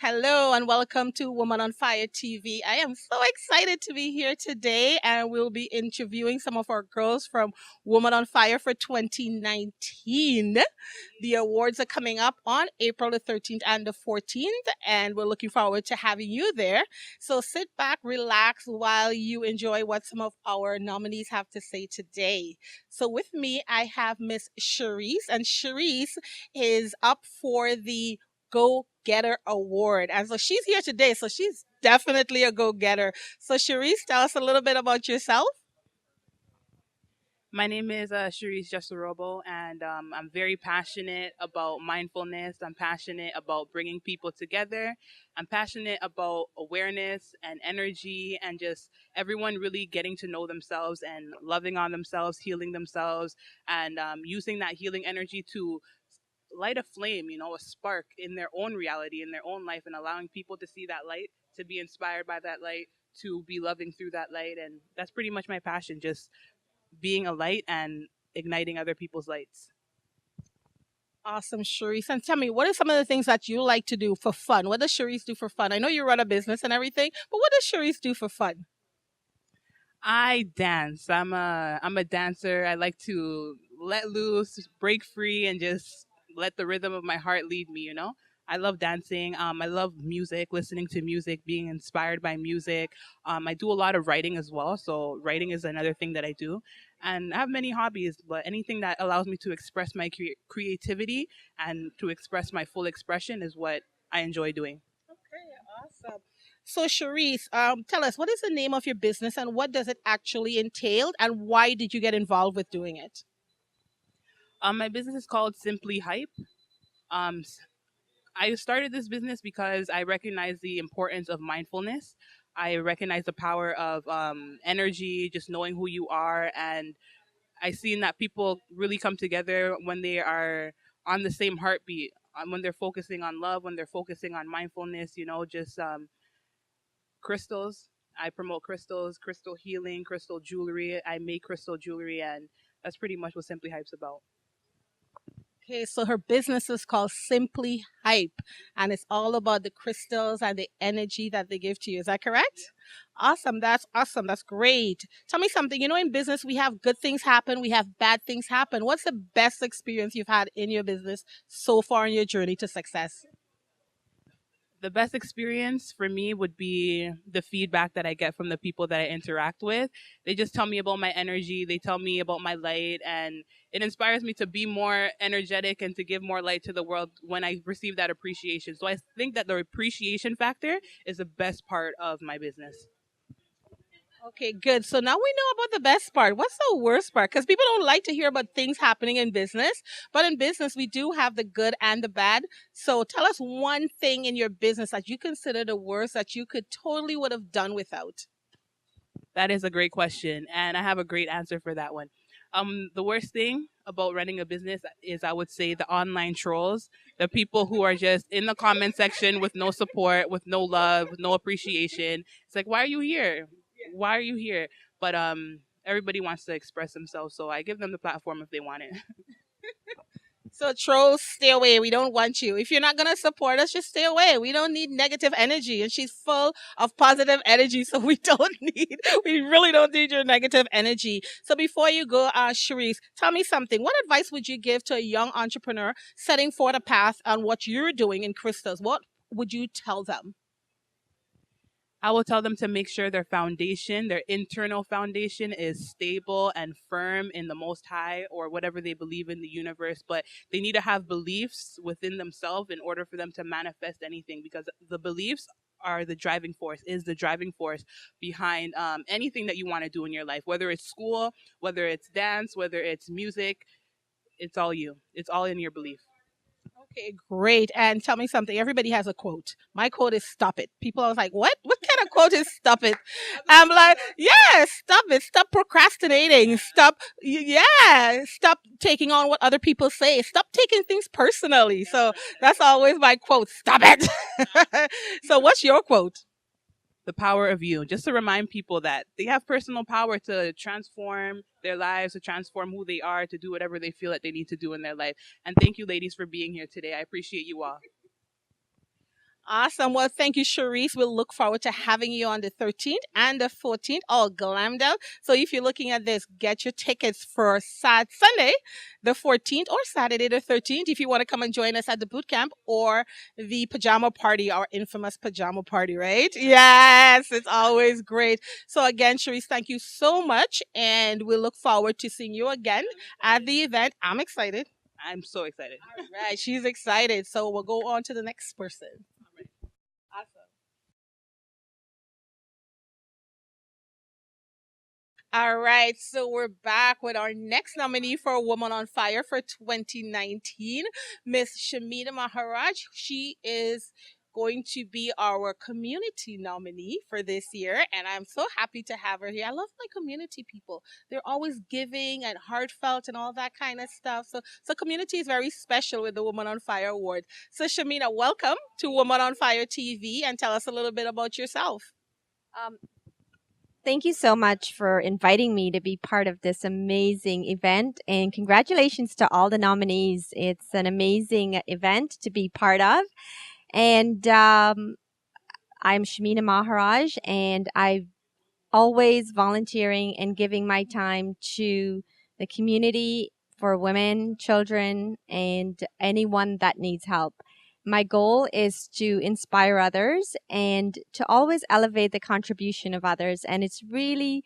Hello and welcome to Woman on Fire TV. I am so excited to be here today and we'll be interviewing some of our girls from Woman on Fire for 2019. The awards are coming up on April the 13th and the 14th, and we're looking forward to having you there. So sit back, relax while you enjoy what some of our nominees have to say today. So with me, I have Miss Cherise, and Cherise is up for the Go Getter Award. And so she's here today, so she's definitely a go getter. So, Cherise, tell us a little bit about yourself. My name is Cherise Jesserobo, and I'm very passionate about mindfulness. I'm passionate about bringing people together. I'm passionate about awareness and energy and just everyone really getting to know themselves and loving on themselves, healing themselves, and using that healing energy to light a flame, a spark in their own reality, in their own life, and allowing people to see that light, to be inspired by that light, to be loving through that light. And that's pretty much my passion, just being a light and igniting other people's lights. Awesome, Cherise. And tell me, what are some of the things that you like to do for fun? What does Cherise do for fun? I know you run a business and everything, but what does Cherise do for fun? I dance. I'm a dancer. I like to let loose, break free, and just let the rhythm of my heart lead me. I love dancing. I love music, listening to music, being inspired by music. I do a lot of writing as well. So writing is another thing that I do. And I have many hobbies, but anything that allows me to express my creativity and to express my full expression is what I enjoy doing. Okay, awesome. So, Cherise, tell us, what is the name of your business and what does it actually entail and why did you get involved with doing it? My business is called Simply Hype. Um, I started this business because I recognize the importance of mindfulness. I recognize the power of energy, just knowing who you are. And I seen that people really come together when they are on the same heartbeat, when they're focusing on love, when they're focusing on mindfulness, just crystals. I promote crystals, crystal healing, crystal jewelry. I make crystal jewelry, and that's pretty much what Simply Hype's about. Okay, so her business is called Simply Hype, and it's all about the crystals and the energy that they give to you. Is that correct? Awesome. That's awesome. That's great. Tell me something. In business, we have good things happen, we have bad things happen. What's the best experience you've had in your business so far in your journey to success? The best experience for me would be the feedback that I get from the people that I interact with. They just tell me about my energy, they tell me about my light, and it inspires me to be more energetic and to give more light to the world when I receive that appreciation. So I think that the appreciation factor is the best part of my business. Okay, good. So now we know about the best part. What's the worst part? Because people don't like to hear about things happening in business, but in business, we do have the good and the bad. So tell us one thing in your business that you consider the worst that you could totally would have done without. That is a great question, and I have a great answer for that one. The worst thing about running a business is, I would say, the online trolls, the people who are just in the comment section with no support, with no love, with no appreciation. It's like, why are you here? Why are you here? But everybody wants to express themselves, so I give them the platform if they want it. So trolls, stay away. We don't want you. If you're not gonna support us, just stay away. We don't need negative energy. And she's full of positive energy, so we don't need. We really don't need your negative energy. So before you go, Cherise, tell me something. What advice would you give to a young entrepreneur setting forth a path on what you're doing in crystals? What would you tell them? I will tell them to make sure their foundation, their internal foundation, is stable and firm in the Most High or whatever they believe in the universe. But they need to have beliefs within themselves in order for them to manifest anything, because the beliefs are the driving force, is the driving force behind anything that you want to do in your life, whether it's school, whether it's dance, whether it's music. It's all you. It's all in your belief. Okay, great. And tell me something. Everybody has a quote. My quote is stop it. People are like, what? What kind of quote is stop it? I'm like, yeah, stop it. Stop procrastinating. Stop. Yeah. Stop taking on what other people say. Stop taking things personally. So that's always my quote. Stop it. So what's your quote? The power of you, just to remind people that they have personal power to transform their lives, to transform who they are, to do whatever they feel that they need to do in their life. And thank you, ladies, for being here today. I appreciate you all. Awesome. Well, thank you, Cherise. We'll look forward to having you on the 13th and the 14th, all glammed out. So if you're looking at this, get your tickets for Sunday, the 14th, or Saturday, the 13th, if you want to come and join us at the boot camp or the pajama party, our infamous pajama party, right? Yes, it's always great. So again, Cherise, thank you so much. And we'll look forward to seeing you again at the event. I'm excited. I'm so excited. All right, she's excited. So we'll go on to the next person. Awesome. All right, so we're back with our next nominee for Woman on Fire for 2019, Miss Shamina Maharaj. She is going to be our community nominee for this year, and I'm so happy to have her here. I love my community people. They're always giving and heartfelt and all that kind of stuff. So community is very special with the Woman on Fire Award. So Shamina, welcome to Woman on Fire TV, and tell us a little bit about yourself. Um, Thank you so much for inviting me to be part of this amazing event. And congratulations to all the nominees. It's an amazing event to be part of. And I'm Shamina Maharaj, and I've always volunteering and giving my time to the community for women, children, and anyone that needs help. My goal is to inspire others and to always elevate the contribution of others. And it's really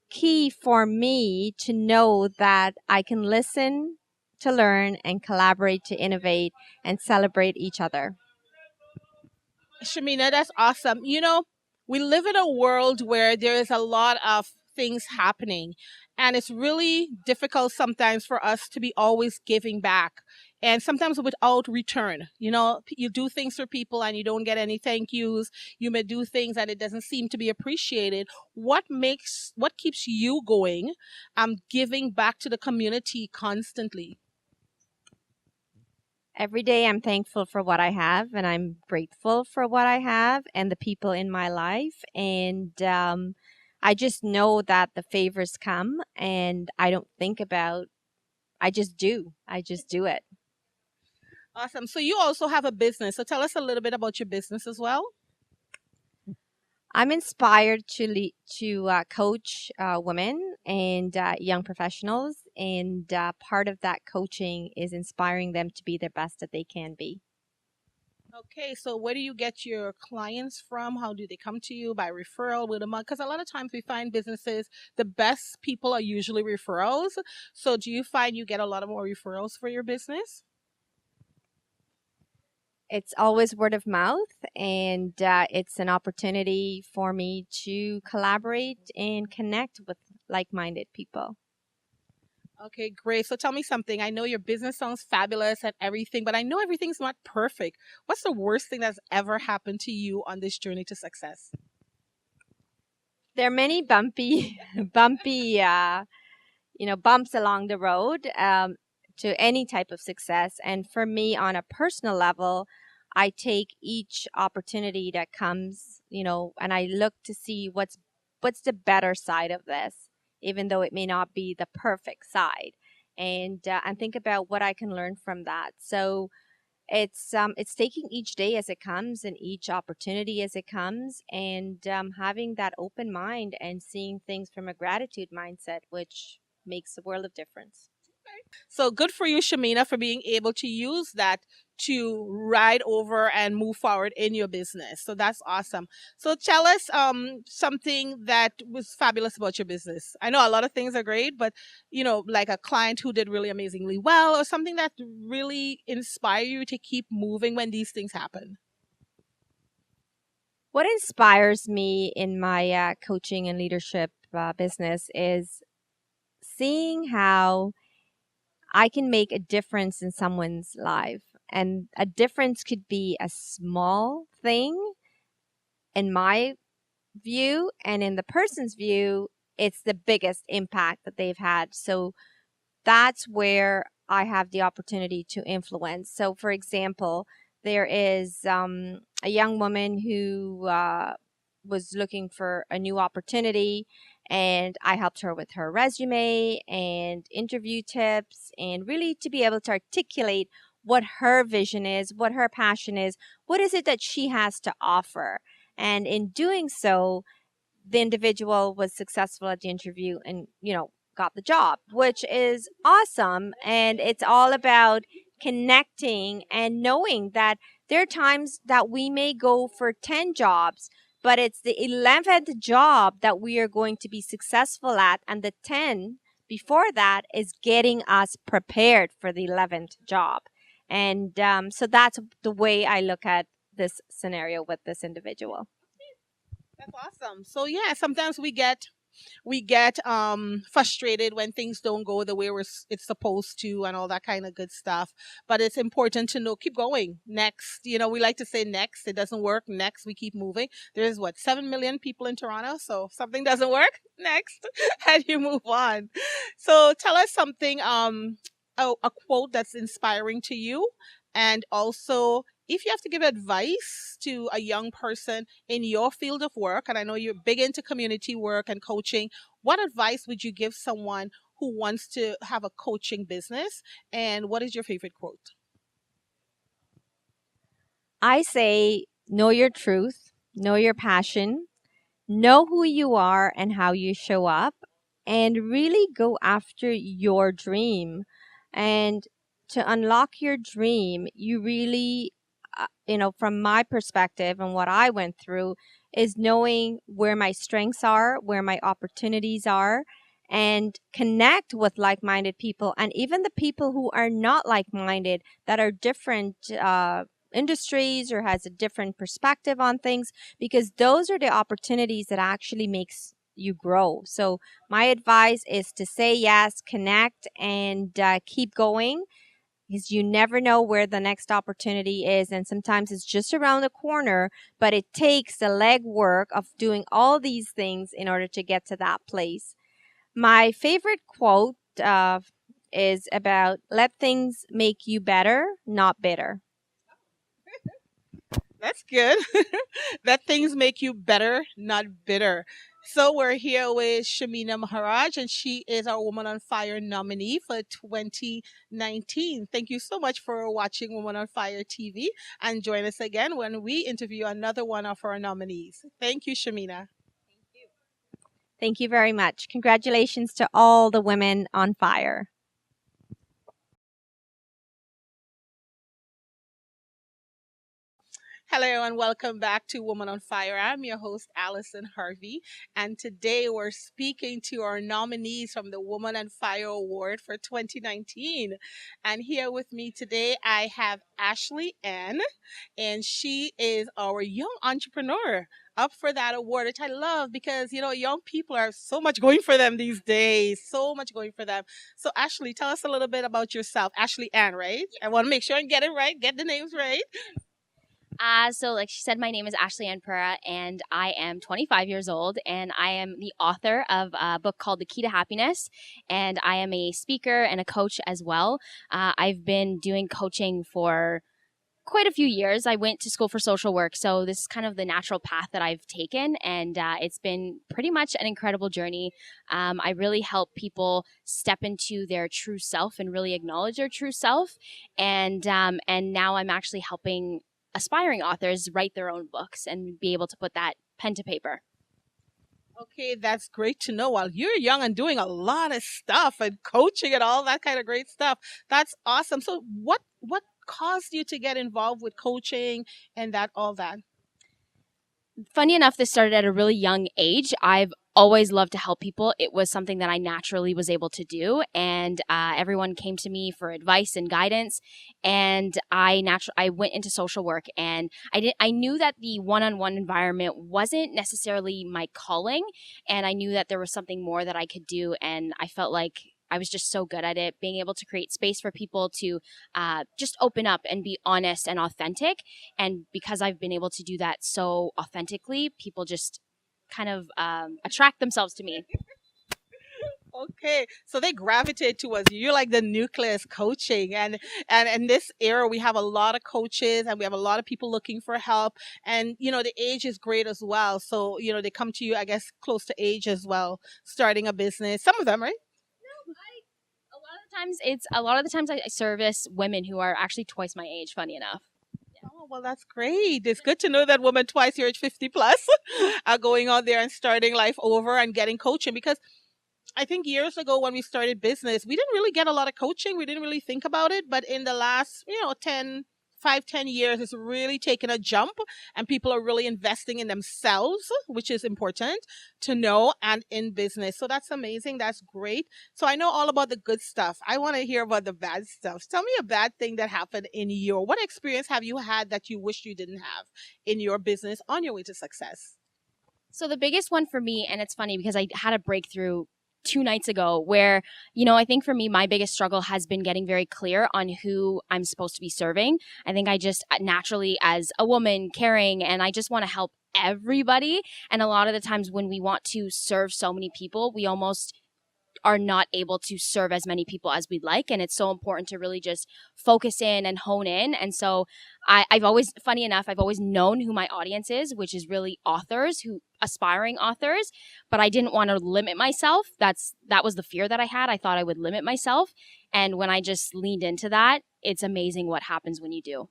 key for me to know that I can listen to learn and collaborate to innovate and celebrate each other. Shamina, that's awesome. You know, we live in a world where there is a lot of things happening, and it's really difficult sometimes for us to be always giving back, and sometimes without return. You know, you do things for people and you don't get any thank yous. You may do things and it doesn't seem to be appreciated. What keeps you going, giving back to the community constantly? Every day I'm thankful for what I have, and I'm grateful for what I have and the people in my life. And I just know that the favors come, and I don't think about, I just do. I just do it. Awesome. So you also have a business. So tell us a little bit about your business as well. I'm inspired to coach women and young professionals, and part of that coaching is inspiring them to be the best that they can be. Okay, so where do you get your clients from? How do they come to you? By referral, with a month? Because a lot of times we find businesses, the best people are usually referrals. So do you find you get a lot of more referrals for your business? It's always word of mouth, and it's an opportunity for me to collaborate and connect with like-minded people. Okay, great. So tell me something. I know your business sounds fabulous and everything, but I know everything's not perfect. What's the worst thing that's ever happened to you on this journey to success? There are many bumpy, bumpy, bumps along the road to any type of success. And for me, on a personal level, I take each opportunity that comes, and I look to see what's the better side of this, even though it may not be the perfect side, and think about what I can learn from that. So it's taking each day as it comes and each opportunity as it comes, and having that open mind and seeing things from a gratitude mindset, which makes a world of difference. So good for you, Shamina, for being able to use that to ride over and move forward in your business. So that's awesome. So tell us something that was fabulous about your business. I know a lot of things are great, but like a client who did really amazingly well, or something that really inspire you to keep moving when these things happen. What inspires me in my coaching and leadership business is seeing how I can make a difference in someone's life. And a difference could be a small thing in my view, and in the person's view, it's the biggest impact that they've had. So that's where I have the opportunity to influence. So, for example, there is a young woman who was looking for a new opportunity, and I helped her with her resume and interview tips, and really to be able to articulate what her vision is, what her passion is, what is it that she has to offer. And in doing so, the individual was successful at the interview and, got the job, which is awesome. And it's all about connecting and knowing that there are times that we may go for 10 jobs, but it's the 11th job that we are going to be successful at. And the 10 before that is getting us prepared for the 11th job. And so that's the way I look at this scenario with this individual. That's awesome. So yeah, sometimes we get frustrated when things don't go the way it's supposed to and all that kind of good stuff, but it's important to know, keep going. Next, we like to say next. It doesn't work, next we keep moving. There's what, 7 million people in Toronto, so if something doesn't work, next. And you move on. So tell us something, a quote that's inspiring to you, and also if you have to give advice to a young person in your field of work, and I know you're big into community work and coaching, what advice would you give someone who wants to have a coaching business? And what is your favorite quote? I say, know your truth, know your passion, know who you are and how you show up, and really go after your dream. And to unlock your dream, you really, from my perspective and what I went through, is knowing where my strengths are, where my opportunities are, and connect with like minded people, and even the people who are not like minded, that are different. Industries or has a different perspective on things, because those are the opportunities that actually makes you grow. So my advice is to say yes, connect, and keep going, because you never know where the next opportunity is, and sometimes it's just around the corner, but it takes the legwork of doing all these things in order to get to that place. My favorite quote is about, let things make you better, not bitter. That's good. That things make you better, not bitter. So we're here with Shamina Maharaj, and she is our Woman on Fire nominee for 2019. Thank you so much for watching Woman on Fire TV, and join us again when we interview another one of our nominees. Thank you, Shamina. Thank you very much. Congratulations to all the women on fire. Hello and welcome back to Woman on Fire. I'm your host, Allison Harvey, and today we're speaking to our nominees from the Woman on Fire Award for 2019. And here with me today, I have Ashley Ann, and she is our young entrepreneur up for that award, which I love because, young people are so much going for them these days, so much going for them. So, Ashley, tell us a little bit about yourself. Ashley Ann, right? I want to make sure and get it right, get the names right. So like she said, my name is Ashley Ann Pura, and I am 25 years old, and I am the author of a book called The Key to Happiness, and I am a speaker and a coach as well. I've been doing coaching for quite a few years. I went to school for social work, so this is kind of the natural path that I've taken, and it's been pretty much an incredible journey. I really help people step into their true self and really acknowledge their true self, and now I'm actually helping aspiring authors write their own books and be able to put that pen to paper. Okay, that's great to know. While you're young and doing a lot of stuff and coaching and all that kind of great stuff, that's awesome. So, what caused you to get involved with coaching and that all that? Funny enough, this started at a really young age. I've always loved to help people. It was something that I naturally was able to do, and everyone came to me for advice and guidance. And I went into social work, and I knew that the one-on-one environment wasn't necessarily my calling, and I knew that there was something more that I could do, and I felt like I was just so good at it, being able to create space for people to just open up and be honest and authentic. And because I've been able to do that so authentically, people just kind of attract themselves to me. Okay, so they gravitate towards you. You're like the nucleus coaching, and in this era, we have a lot of coaches, and we have a lot of people looking for help. And the age is great as well. So they come to you, I guess, close to age as well, starting a business. Some of them, right? a lot of the times I service women who are actually twice my age, funny enough. Oh, well, that's great. It's good to know that women twice your age, 50 plus, are going out there and starting life over and getting coaching because I think years ago when we started business, we didn't really get a lot of coaching. We didn't really think about it. But in the last, 10 years, it's really taken a jump and people are really investing in themselves, which is important to know and in business. So that's amazing. That's great. So I know all about the good stuff. I want to hear about the bad stuff. Tell me a bad thing that happened what experience have you had that you wish you didn't have in your business on your way to success? So the biggest one for me, and it's funny because I had a breakthrough 2 nights ago where, I think for me, my biggest struggle has been getting very clear on who I'm supposed to be serving. I think I just naturally, as a woman, caring, and I just want to help everybody. And a lot of the times when we want to serve so many people, we almost are not able to serve as many people as we'd like. And it's so important to really just focus in and hone in. And so I've always, funny enough, I've always known who my audience is, which is really authors, who aspiring authors, but I didn't want to limit myself. That was the fear that I had. I thought I would limit myself. And when I just leaned into that, it's amazing what happens when you do.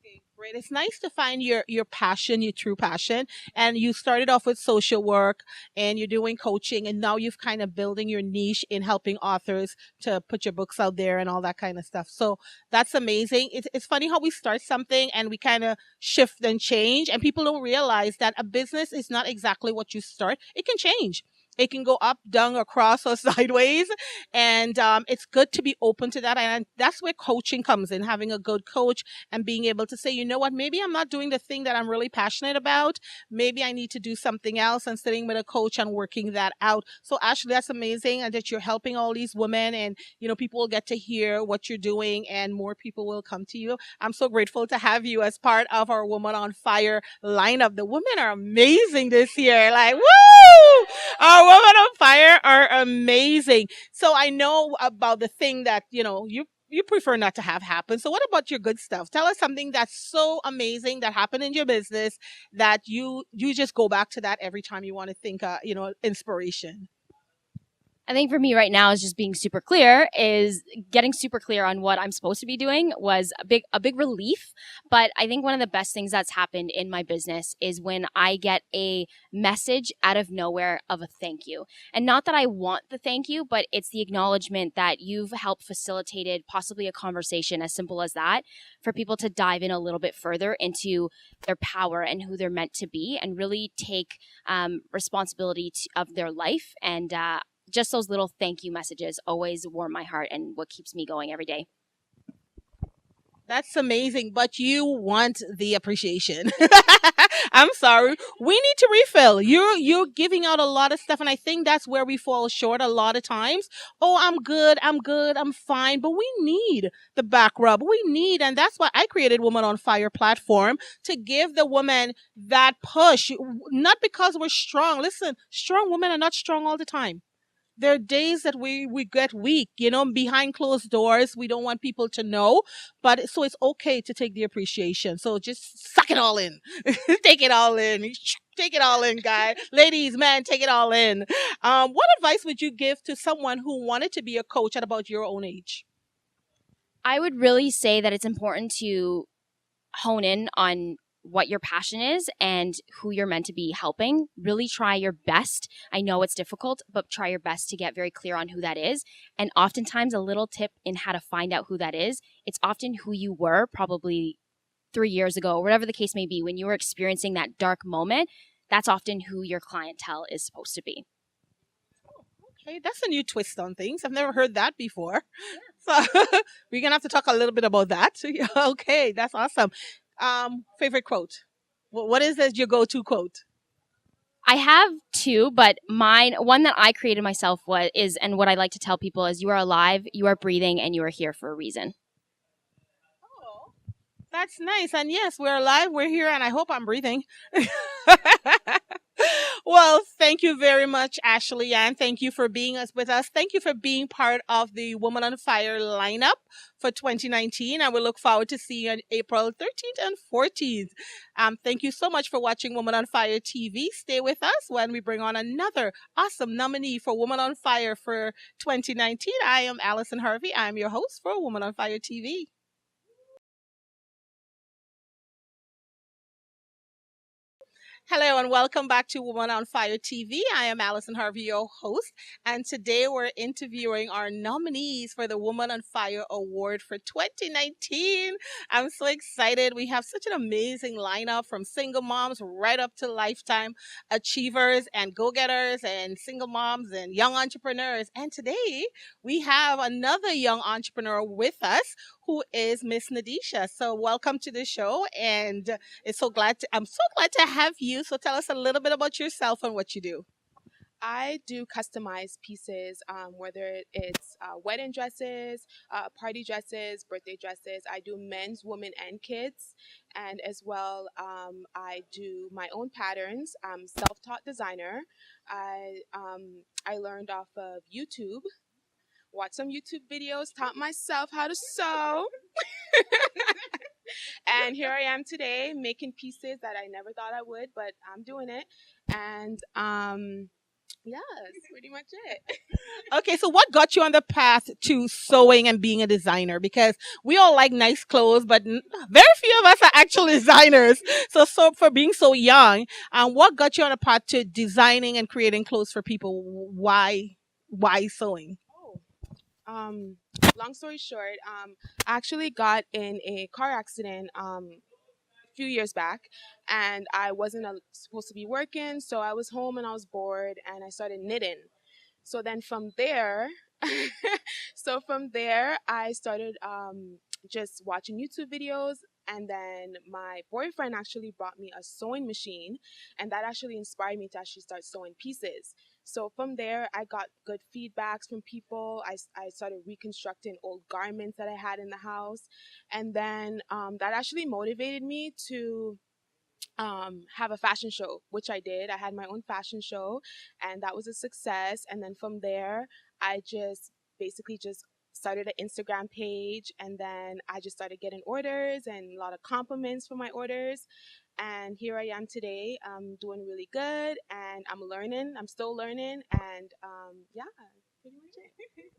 Okay, great. It's nice to find your passion, your true passion. And you started off with social work and you're doing coaching and now you've kind of building your niche in helping authors to put your books out there and all that kind of stuff. So that's amazing. It's funny how we start something and we kind of shift and change and people don't realize that a business is not exactly what you start. It can change. It can go up, down, across, or sideways. And it's good to be open to that. And that's where coaching comes in, having a good coach and being able to say, you know what, maybe I'm not doing the thing that I'm really passionate about. Maybe I need to do something else and sitting with a coach and working that out. So Ashley, that's amazing. And that you're helping all these women and, people will get to hear what you're doing and more people will come to you. I'm so grateful to have you as part of our Woman on Fire lineup. The women are amazing this year. Like, woo! Our Women on Fire are amazing. So I know about the thing that, you prefer not to have happen. So what about your good stuff? Tell us something that's so amazing that happened in your business that you just go back to that every time you want to think inspiration. I think for me right now is just being super clear, is getting super clear on what I'm supposed to be doing was a big relief. But I think one of the best things that's happened in my business is when I get a message out of nowhere of a thank you. And not that I want the thank you, but it's the acknowledgement that you've helped facilitated possibly a conversation as simple as that for people to dive in a little bit further into their power and who they're meant to be and really take responsibility of their life. And just those little thank you messages always warm my heart and what keeps me going every day. That's amazing, but you want the appreciation. I'm sorry. We need to refill. You're giving out a lot of stuff, and I think that's where we fall short a lot of times. Oh, I'm good, I'm fine. But we need the back rub. We need, and that's why I created Woman on Fire platform to give the woman that push. Not because we're strong. Listen, strong women are not strong all the time. There are days that we get weak, behind closed doors. We don't want people to know, but so it's okay to take the appreciation. So just suck it all in. Take it all in. Take it all in, guy. Ladies, man, take it all in. What advice would you give to someone who wanted to be a coach at about your own age? I would really say that it's important to hone in on what your passion is and who you're meant to be helping. Really try your best. I know it's difficult, but try your best to get very clear on who that is. And oftentimes a little tip in how to find out who that is, it's often who you were probably 3 years ago, whatever the case may be, when you were experiencing that dark moment. That's often who your clientele is supposed to be. Okay, that's a new twist on things. I've never heard that before. So we're gonna have to talk a little bit about that. Okay, that's awesome. Favorite quote. What is your go-to quote? I have two, but one that I created myself and what I like to tell people is you are alive, you are breathing, and you are here for a reason. Oh, that's nice. And yes, we're alive, we're here, and I hope I'm breathing. Well, thank you very much, Ashley, and thank you for being with us. Thank you for being part of the Woman on Fire lineup for 2019, and we look forward to seeing you on April 13th and 14th. Thank you so much for watching Woman on Fire TV. Stay with us when we bring on another awesome nominee for Woman on Fire for 2019. I am Allison Harvey. I am your host for Woman on Fire TV. Hello and welcome back to Woman on Fire TV. I am Allison Harvey, your host, and today we're interviewing our nominees for the Woman on Fire Award for 2019. I'm so excited. We have such an amazing lineup from single moms right up to lifetime achievers and go-getters and single moms and young entrepreneurs. And today we have another young entrepreneur with us who is Miss Nadisha. So welcome to the show, and I'm so glad to have you. So tell us a little bit about yourself and what you do. I do customized pieces, whether it's wedding dresses, party dresses, birthday dresses. I do men's, women, and kids. And as well, I do my own patterns. I'm self-taught designer. I learned off of YouTube, watched some YouTube videos, taught myself how to sew. And here I am today making pieces that I never thought I would, but I'm doing it. And yeah, that's pretty much it. Okay, so what got you on the path to sewing and being a designer? Because we all like nice clothes, but very few of us are actual designers. So for being so young, what got you on the path to designing and creating clothes for people? Why sewing? Oh, um, long story short, I actually got in a car accident a few years back, and I wasn't supposed to be working, so I was home and I was bored, and I started knitting. So then from there, I started just watching YouTube videos. And then my boyfriend actually bought me a sewing machine, and that actually inspired me to actually start sewing pieces. So from there, I got good feedbacks from people. I started reconstructing old garments that I had in the house. And then that actually motivated me to have a fashion show, which I did. I had my own fashion show, and that was a success. And then from there, I just basically just started an Instagram page, and then I just started getting orders and a lot of compliments for my orders. And here I am today. I'm doing really good, and I'm learning. I'm still learning, and yeah, pretty much it.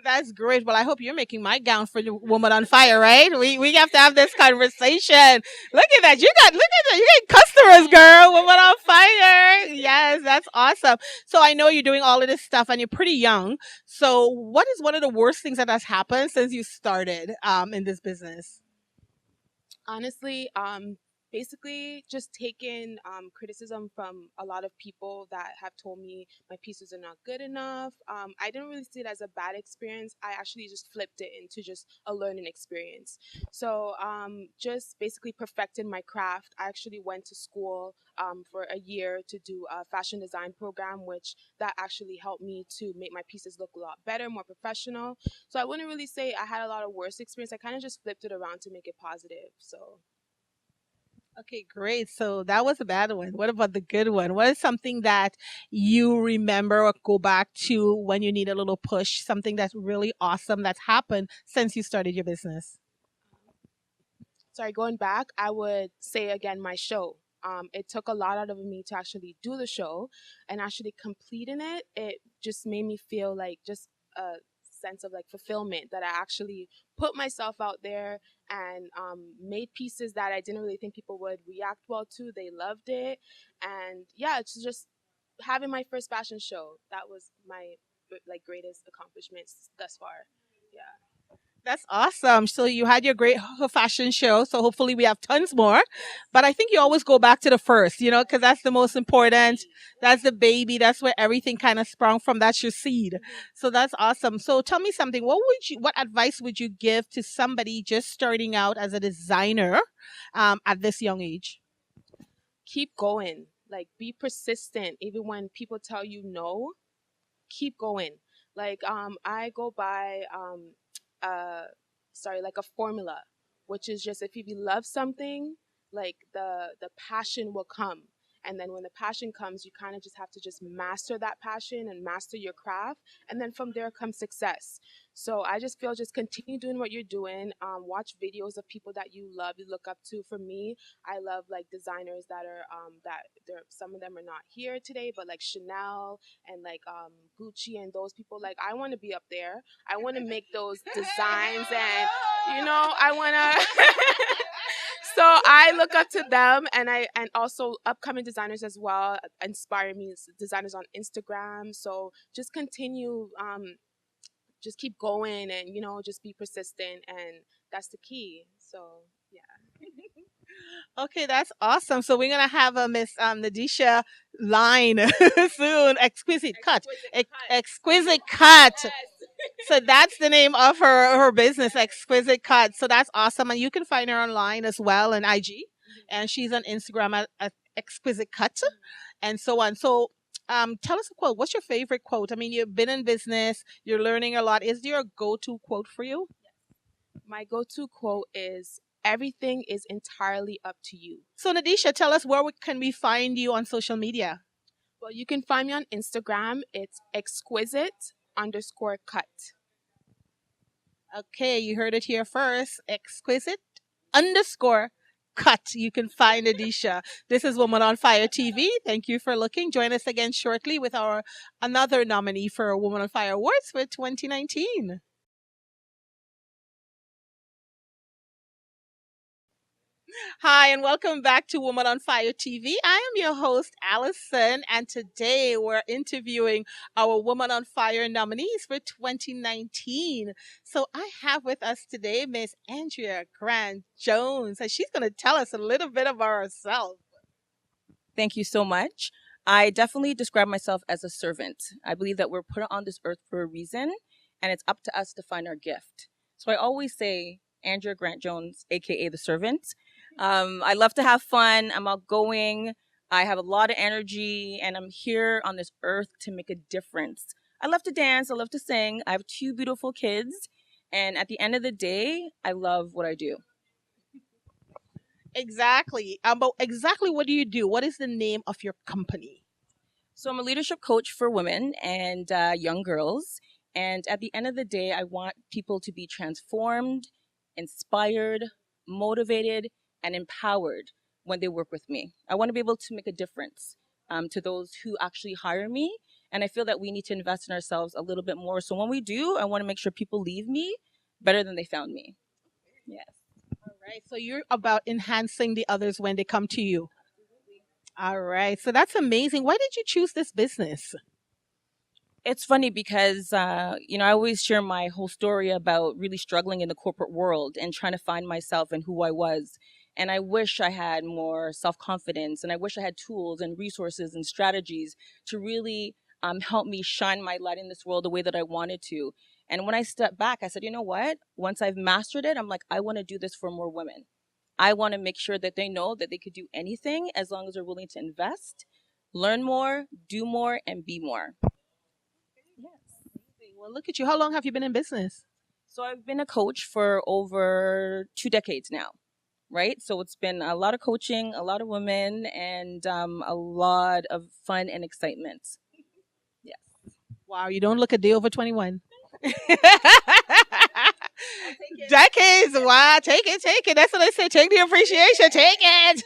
That's great. Well, I hope you're making my gown for the Woman on Fire, right? We have to have this conversation. Look at that. Look at that. You get customers, girl. Woman on Fire. Yes, that's awesome. So I know you're doing all of this stuff and you're pretty young. So what is one of the worst things that has happened since you started in this business? Honestly, basically just taking criticism from a lot of people that have told me my pieces are not good enough. I didn't really see it as a bad experience. I actually just flipped it into just a learning experience. So just basically perfecting my craft. I actually went to school for a year to do a fashion design program, which that actually helped me to make my pieces look a lot better, more professional. So I wouldn't really say I had a lot of worse experience. I kind of just flipped it around to make it positive. So Okay, great. So that was a bad one. What about the good one? What is something that you remember or go back to when you need a little push? Something that's really awesome that's happened since you started your business? sorry, going back, I would say again my show. It took a lot out of me to actually do the show, and actually completing it. It just made me feel like just a sense of like fulfillment that I actually put myself out there and made pieces that I didn't really think people would react well to. They loved it, and yeah, it's just having my first fashion show. That was my like greatest accomplishments thus far. Yeah. That's awesome. So you had your great fashion show. So hopefully we have tons more. But I think you always go back to the first, because that's the most important. That's the baby. That's where everything kind of sprung from. That's your seed. So that's awesome. So tell me something. What advice would you give to somebody just starting out as a designer at this young age? Keep going. Like be persistent even when people tell you no. Keep going. Like I go by uh like a formula, which is just if you love something, like the passion will come. And then when the passion comes, you kind of just have to just master that passion and master your craft. And then from there comes success. So I just feel just continue doing what you're doing. Watch videos of people that you love, you look up to. For me, I love like designers that are that there. Some of them are not here today, but like Chanel and like Gucci and those people. Like I want to be up there. I want to make those designs, and I want to. So I look up to them, and also upcoming designers as well inspire me. Designers on Instagram. So just continue. Just keep going, and just be persistent, and that's the key. So yeah. Okay, that's awesome. So we're gonna have a Miss Nadisha line soon. Exquisite cut. Exquisite cut. So that's the name of her business, Exquisite Cut. So that's awesome, and you can find her online as well on IG, and she's on Instagram at Exquisite Cut, and so on. So. Tell us a quote. What's your favorite quote? I mean, you've been in business, you're learning a lot. Is there a go-to quote for you? My go-to quote is everything is entirely up to you. So, Nadisha, tell us where can we find you on social media? Well, you can find me on Instagram. It's exquisite_cut. Okay, you heard it here first. Exquisite_cut. You can find Nadisha. This is Woman on Fire TV. Thank you for looking. Join us again shortly with our another nominee for Woman on Fire Awards for 2019. Hi, and welcome back to Woman on Fire TV. I am your host, Allison, and today we're interviewing our Woman on Fire nominees for 2019. So I have with us today Miss Andrea Grant Jones, and she's going to tell us a little bit about herself. Thank you so much. I definitely describe myself as a servant. I believe that we're put on this earth for a reason, and it's up to us to find our gift. So I always say, Andrea Grant Jones, aka the servant. I love to have fun. I'm outgoing. I have a lot of energy, and I'm here on this earth to make a difference. I love to dance. I love to sing. I have 2 beautiful kids, and at the end of the day, I love what I do. Exactly. But exactly what do you do? What is the name of your company? So I'm a leadership coach for women and young girls. And at the end of the day, I want people to be transformed, inspired, motivated, and empowered when they work with me. I want to be able to make a difference to those who actually hire me. And I feel that we need to invest in ourselves a little bit more. So when we do, I want to make sure people leave me better than they found me. Yes. All right. So you're about enhancing the others when they come to you. All right. So that's amazing. Why did you choose this business? It's funny because, I always share my whole story about really struggling in the corporate world and trying to find myself and who I was. And I wish I had more self-confidence, and I wish I had tools and resources and strategies to really help me shine my light in this world the way that I wanted to. And when I stepped back, I said, you know what? Once I've mastered it, I'm like, I want to do this for more women. I want to make sure that they know that they could do anything as long as they're willing to invest, learn more, do more, and be more. Well, look at you. How long have you been in business? So I've been a coach for over 2 decades now, right? So it's been a lot of coaching, a lot of women, and a lot of fun and excitement. Yeah. Wow, you don't look a day over 21. Decades. Wow, take it. That's what I say. Take the appreciation. Take it.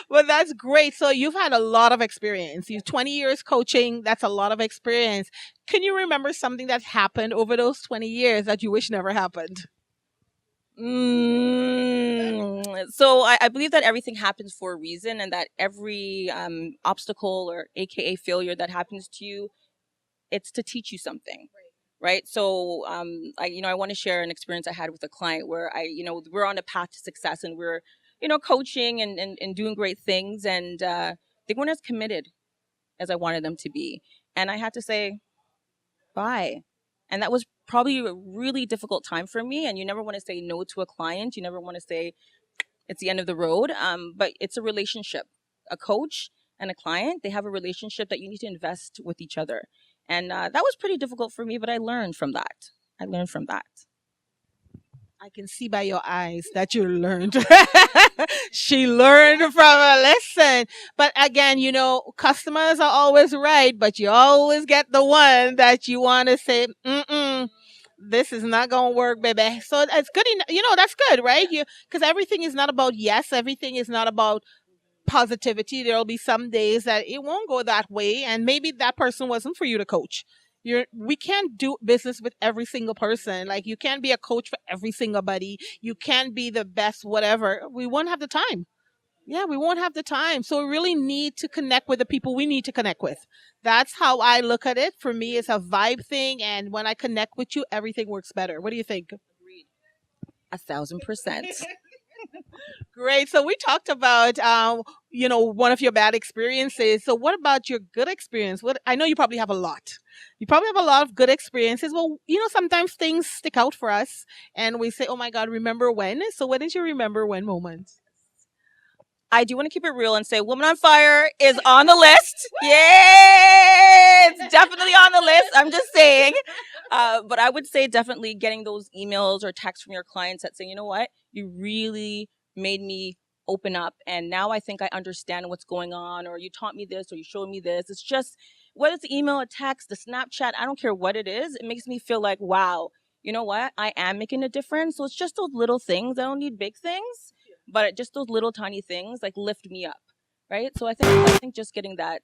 Well, that's great. So you've had a lot of experience. You've 20 years coaching. That's a lot of experience. Can you remember something that happened over those 20 years that you wish never happened? So I believe that everything happens for a reason, and that every obstacle or AKA failure that happens to you, it's to teach you something. Right. So, I want to share an experience I had with a client where we're on a path to success, and we're, coaching and doing great things. And they weren't as committed as I wanted them to be. And I had to say, bye. And that was probably a really difficult time for me. And you never want to say no to a client. You never want to say it's the end of the road. But it's a relationship. A coach and a client, they have a relationship that you need to invest with each other. And that was pretty difficult for me, but I learned from that. I can see by your eyes that you learned. She learned from a lesson. But again, customers are always right, but you always get the one that you want to say, mm-mm, this is not going to work, baby. So it's good. That's good, right? Because everything is not about yes. Everything is not about positivity. There'll be some days that it won't go that way, and maybe that person wasn't for you to coach. We can't do business with every single person. Like, you can't be a coach for every single buddy. You can't be the best whatever. We won't have the time. Yeah, we won't have the time. So we really need to connect with the people we need to connect with. That's how I look at it. For me, it's a vibe thing, and when I connect with you, everything works better. What do you think? 1,000%. Great. So we talked about, one of your bad experiences. So what about your good experience? What I know you probably have a lot. You probably have a lot of good experiences. Well, sometimes things stick out for us, and we say, "Oh my God, remember when?" So when did you remember when moment? I do want to keep it real and say Woman on Fire is on the list. Yeah, it's definitely on the list. I'm just saying. But I would say definitely getting those emails or texts from your clients that say, you know what, you really made me open up. And now I think I understand what's going on, or you taught me this, or you showed me this. It's just, whether it's email, a text, the Snapchat, I don't care what it is. It makes me feel like, wow, you know what? I am making a difference. So it's just those little things. I don't need big things, but just those little tiny things like lift me up, right? So I think just getting that.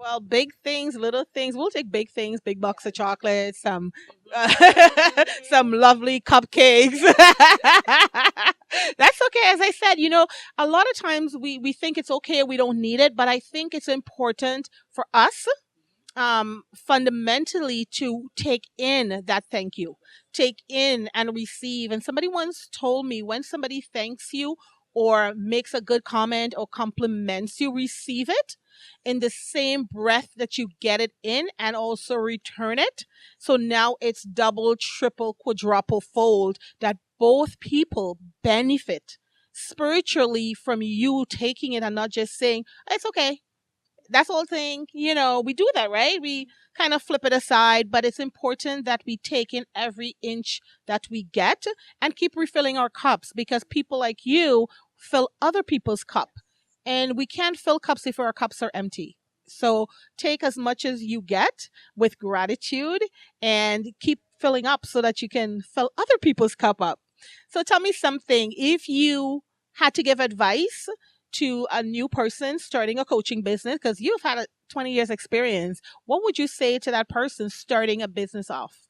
Well, big things, little things. We'll take big things, big box of chocolates, some some lovely cupcakes. That's okay. As I said, a lot of times we think it's okay, we don't need it, but I think it's important for us, fundamentally, to take in that thank you, take in and receive. And somebody once told me, when somebody thanks you or makes a good comment or compliments you, receive it in the same breath that you get it in, and also return it. So now it's double, triple, quadruple fold, that both people benefit spiritually from you taking it and not just saying, it's okay, that's whole thing. We do that, right? We kind of flip it aside, but it's important that we take in every inch that we get and keep refilling our cups, because people like you fill other people's cup, and we can't fill cups if our cups are empty. So take as much as you get with gratitude and keep filling up so that you can fill other people's cup up. So tell me something. If you had to give advice to a new person starting a coaching business, because you've had a 20 years experience, what would you say to that person starting a business off?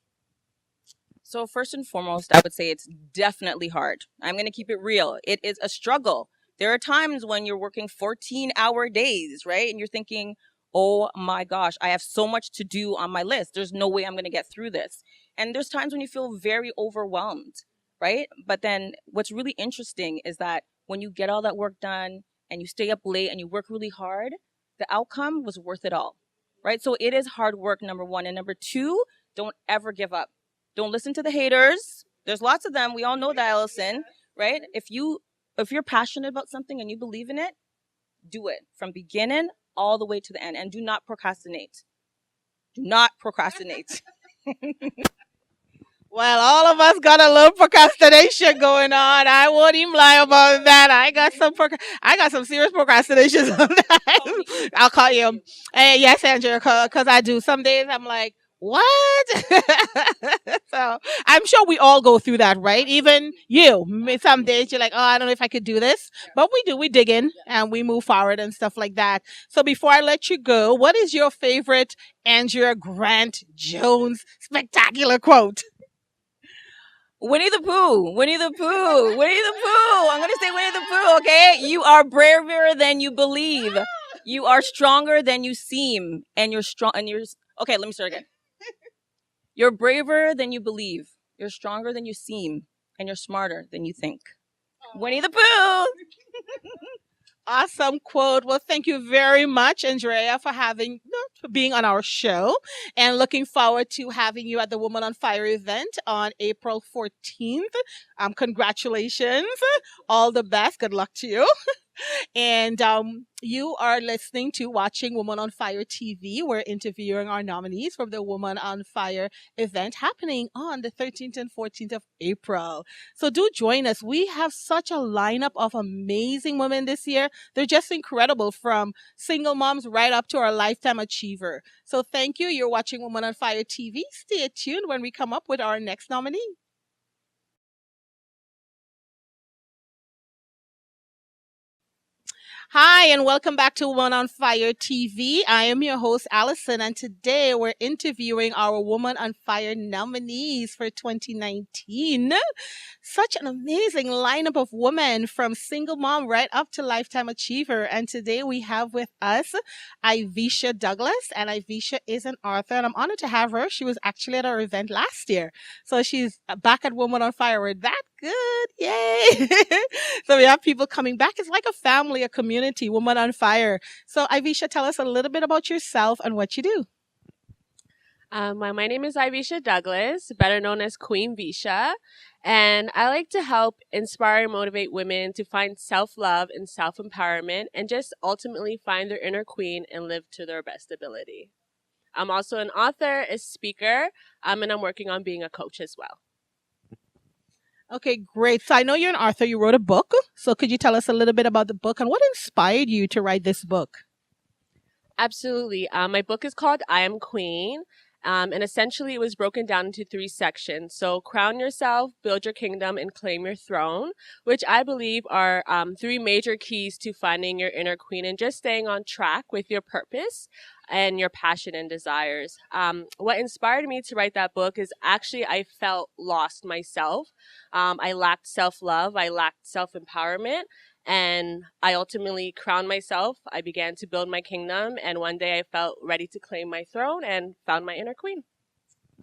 So first and foremost, I would say it's definitely hard. I'm going to keep it real. It is a struggle. There are times when you're working 14-hour days, right? And you're thinking, oh my gosh, I have so much to do on my list. There's no way I'm going to get through this. And there's times when you feel very overwhelmed, right? But then what's really interesting is that when you get all that work done and you stay up late and you work really hard, the outcome was worth it all, right? So it is hard work, number one. And number two, don't ever give up. Don't listen to the haters. There's lots of them. We all know that, Allison, right? If you're passionate about something and you believe in it, do it from beginning all the way to the end, and do not procrastinate. Do not procrastinate. Well, all of us got a little procrastination going on. I won't even lie about that. I got some serious procrastination sometimes. I'll call you. Hey, yes, Andrea, because I do. Some days I'm like, what? So I'm sure we all go through that, right? Even you. Some days you're like, oh, I don't know if I could do this. But we do. We dig in and we move forward and stuff like that. So before I let you go, what is your favorite Andrea Grant Jones spectacular quote? Winnie the Pooh, Winnie the Pooh, Winnie the Pooh. I'm going to say Winnie the Pooh, okay? You are braver than you believe. You are stronger than you seem. And you're strong. Okay, let me start again. You're braver than you believe. You're stronger than you seem. And you're smarter than you think. Winnie the Pooh. Awesome quote. Well, thank you very much, Andrea, for for being on our show, and looking forward to having you at the Woman on Fire event on April 14th. Congratulations. All the best. Good luck to you. And you are listening to Watching Woman on Fire TV. We're interviewing our nominees from the Woman on Fire event happening on the 13th and 14th of April. So do join us. We have such a lineup of amazing women this year. They're just incredible, from single moms right up to our lifetime achiever. So thank you. You're watching Woman on Fire TV. Stay tuned when we come up with our next nominee. Hi, and welcome back to Woman on Fire TV. I am your host, Allison, and today we're interviewing our Woman on Fire nominees for 2019. Such an amazing lineup of women, from single mom right up to lifetime achiever. And today we have with us Ivisha Douglas, and Ivisha is an author, and I'm honored to have her. She was actually at our event last year. So she's back at Woman on Fire. We're that good. Yay. So we have people coming back. It's like a family, a community, Woman on Fire. So Ivisha, tell us a little bit about yourself and what you do. My name is Ivisha Douglas, better known as Queen Visha, and I like to help inspire and motivate women to find self-love and self-empowerment and just ultimately find their inner queen and live to their best ability. I'm also an author, a speaker, and I'm working on being a coach as well. Okay, great. So I know you're an author. You wrote a book. So could you tell us a little bit about the book and what inspired you to write this book? Absolutely. My book is called I Am Queen. And essentially, it was broken down into 3 sections. So, crown yourself, build your kingdom, and claim your throne, which I believe are 3 major keys to finding your inner queen and just staying on track with your purpose and your passion and desires. What inspired me to write that book is actually I felt lost myself. I lacked self-love. I lacked self-empowerment. And I ultimately crowned myself. I began to build my kingdom. And one day I felt ready to claim my throne and found my inner queen.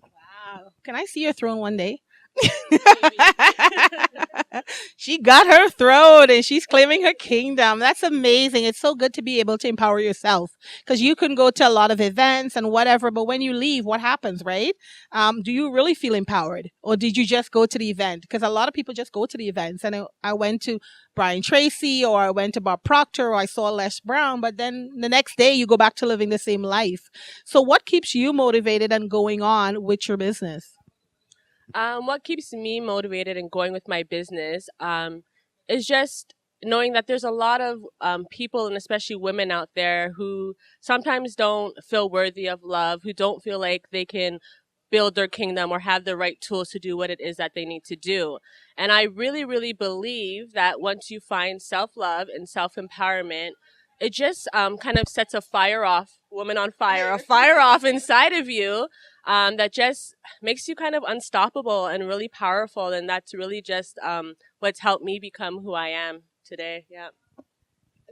Wow. Can I see your throne one day? She got her throne and she's claiming her kingdom. That's amazing. It's so good to be able to empower yourself, because you can go to a lot of events and whatever, but when you leave, what happens, right? Do you really feel empowered, or did you just go to the event? Because a lot of people just go to the events, and I went to Brian Tracy, or I went to Bob Proctor, or I saw Les Brown, but then the next day you go back to living the same life. So what keeps you motivated and going on with your business? What keeps me motivated and going with my business is just knowing that there's a lot of people, and especially women out there, who sometimes don't feel worthy of love, who don't feel like they can build their kingdom or have the right tools to do what it is that they need to do. And I really, really believe that once you find self-love and self-empowerment, it just kind of sets a fire off, woman on fire, a fire off inside of you that just makes you kind of unstoppable and really powerful. And that's really just what's helped me become who I am today. Yeah.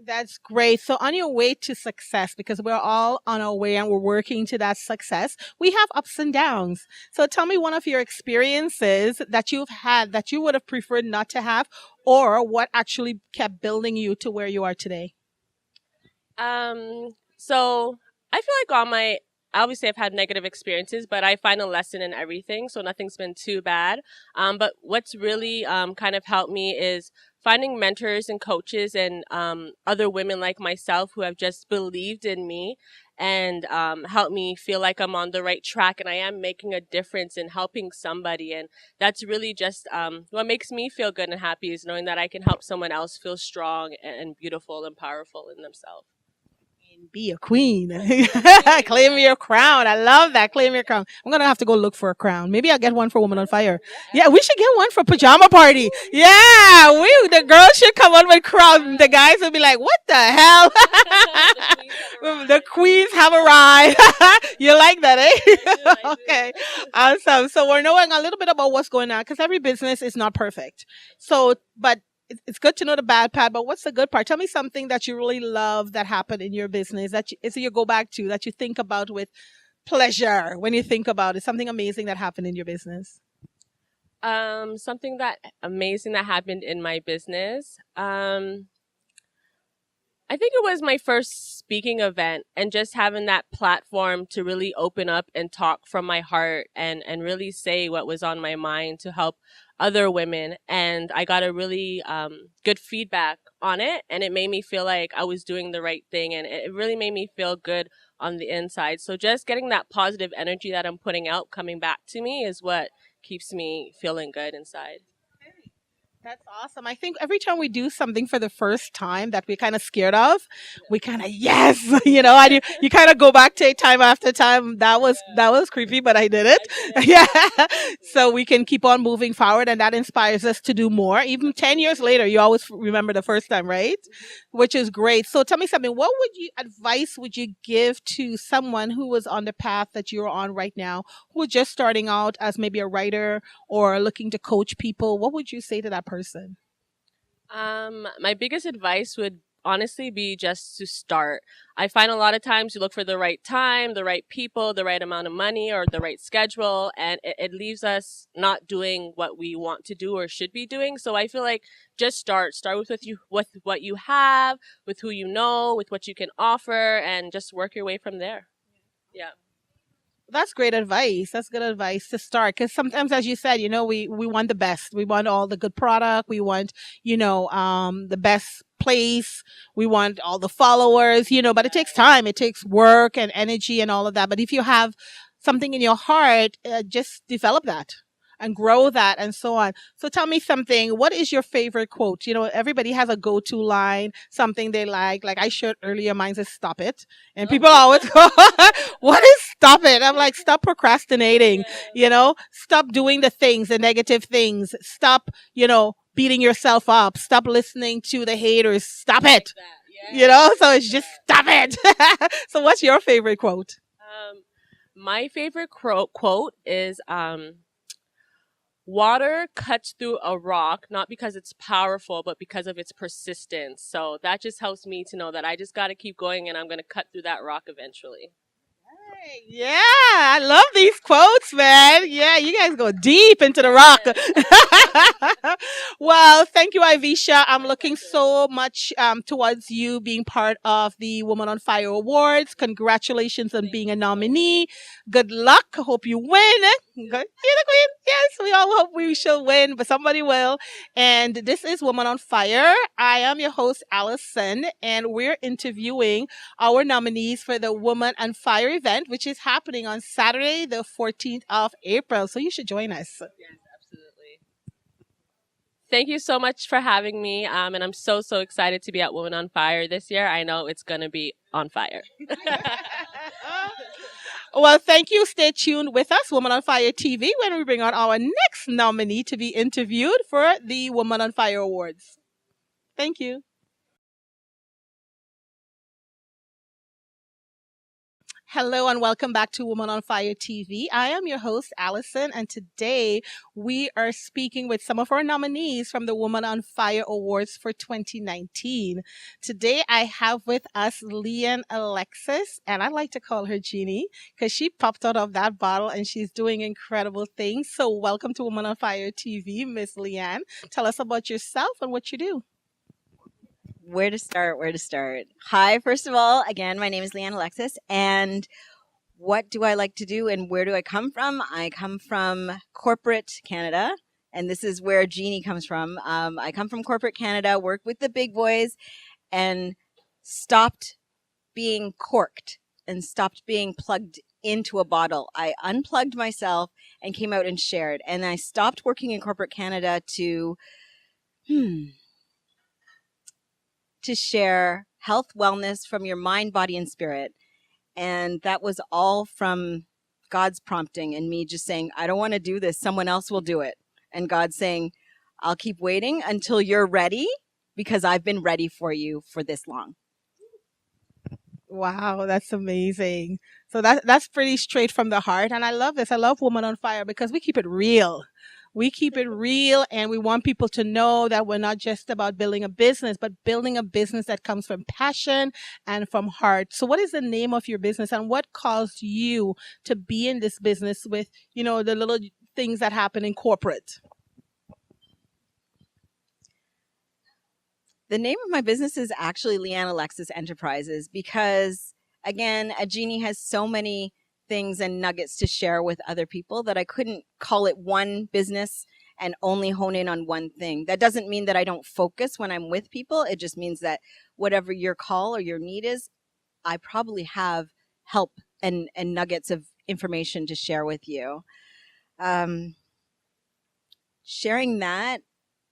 That's great. So on your way to success, because we're all on our way and we're working to that success, we have ups and downs. So tell me one of your experiences that you've had that you would have preferred not to have, or what actually kept building you to where you are today. So I feel like obviously I've had negative experiences, but I find a lesson in everything. So nothing's been too bad. But what's really, kind of helped me is finding mentors and coaches and, other women like myself who have just believed in me and, helped me feel like I'm on the right track and I am making a difference in helping somebody. And that's really just, what makes me feel good and happy, is knowing that I can help someone else feel strong and beautiful and powerful in themselves. Be a queen. Claim your crown. I love that. Claim your crown. I'm gonna have to go look for a crown. Maybe I'll get one for Woman on Fire. Yeah, we should get one for pajama party. Yeah, the girls should come on with crown. The guys will be like, "What the hell?" The queens have arrived. You like that, eh? Okay, awesome. So we're knowing a little bit about what's going on, because every business is not perfect. So, but it's good to know the bad part, but what's the good part? Tell me something that you really love that happened in your business that you go back to, that you think about with pleasure when you think about it. Something amazing that happened in your business. Something that amazing that happened in my business. I I think it was my first speaking event, and just having that platform to really open up and talk from my heart and really say what was on my mind to help other women. And I got a really good feedback on it, and it made me feel like I was doing the right thing, and it really made me feel good on the inside. So just getting that positive energy that I'm putting out coming back to me is what keeps me feeling good inside. That's awesome. I think every time we do something for the first time that we're kind of scared of, we kind of yes, and you kind of go back to it time after time. That was creepy, but I did it. Yeah. So we can keep on moving forward, and that inspires us to do more. Even 10 years later, you always remember the first time, right? Which is great. So tell me something. What advice would you give to someone who was on the path that you're on right now, who was just starting out as maybe a writer or looking to coach people? What would you say to that person? My biggest advice would honestly be just to start. I find a lot of times you look for the right time, the right people, the right amount of money, or the right schedule, and it leaves us not doing what we want to do or should be doing. So I feel like just start. Start with what you have, with who you know, with what you can offer, and just work your way from there. Yeah. That's great advice. That's good advice to start. Because sometimes, as you said, we want the best. We want all the good product. We want, the best place. We want all the followers, but it takes time. It takes work and energy and all of that. But if you have something in your heart, just develop that and grow that and so on. So tell me something. What is your favorite quote? Everybody has a go-to line, something they like. Like I shared earlier, mine says "Stop it," and people always go, "What is stop it?" I'm like, "Stop procrastinating. Stop doing the negative things. Stop, beating yourself up. Stop listening to the haters. Stop it." So it's just stop it. So what's your favorite quote? My favorite quote is water cuts through a rock, not because it's powerful, but because of its persistence. So that just helps me to know that I just got to keep going, and I'm going to cut through that rock eventually. Yeah, I love these quotes, man. Yeah, you guys go deep into the rock. Well, thank you, Ivisha. I'm looking so much towards you being part of the Woman on Fire Awards. Congratulations on being a nominee. Good luck. Hope you win. Good. You're the queen. Yes, we all hope we shall win, but somebody will. And this is Woman on Fire. I am your host, Allison, and we're interviewing our nominees for the Woman on Fire event, which is happening on Saturday, the 14th of April. So you should join us. Yes, absolutely. Thank you so much for having me. And I'm so, so excited to be at Woman on Fire this year. I know it's going to be on fire. Well, thank you. Stay tuned with us, Woman on Fire TV, when we bring on our next nominee to be interviewed for the Woman on Fire Awards. Thank you. Hello and welcome back to Woman on Fire TV. I am your host, Allison, and today we are speaking with some of our nominees from the Woman on Fire Awards for 2019. Today I have with us Leanne Alexis, and I like to call her Jeannie because she popped out of that bottle and she's doing incredible things. So welcome to Woman on Fire TV, Miss Leanne. Tell us about yourself and what you do. Where to start? Where to start? Hi, first of all, again, my name is Leanne Alexis, and what do I like to do and where do I come from? I come from corporate Canada, and this is where Jeannie comes from. I come from corporate Canada, worked with the big boys, and stopped being corked and stopped being plugged into a bottle. I unplugged myself and came out and shared, and I stopped working in corporate Canada to share health, wellness from your mind, body, and spirit. And that was all from God's prompting and me just saying, I don't want to do this. Someone else will do it. And God saying, I'll keep waiting until you're ready because I've been ready for you for this long. Wow, that's amazing. So that's pretty straight from the heart. And I love this. I love Woman on Fire because we keep it real. We keep it real and we want people to know that we're not just about building a business, but building a business that comes from passion and from heart. So what is the name of your business and what caused you to be in this business with, the little things that happen in corporate? The name of my business is actually Leanne Alexis Enterprises because, again, a genie has so many things and nuggets to share with other people that I couldn't call it one business and only hone in on one thing. That doesn't mean that I don't focus when I'm with people. It just means that whatever your call or your need is, I probably have help and nuggets of information to share with you. Sharing that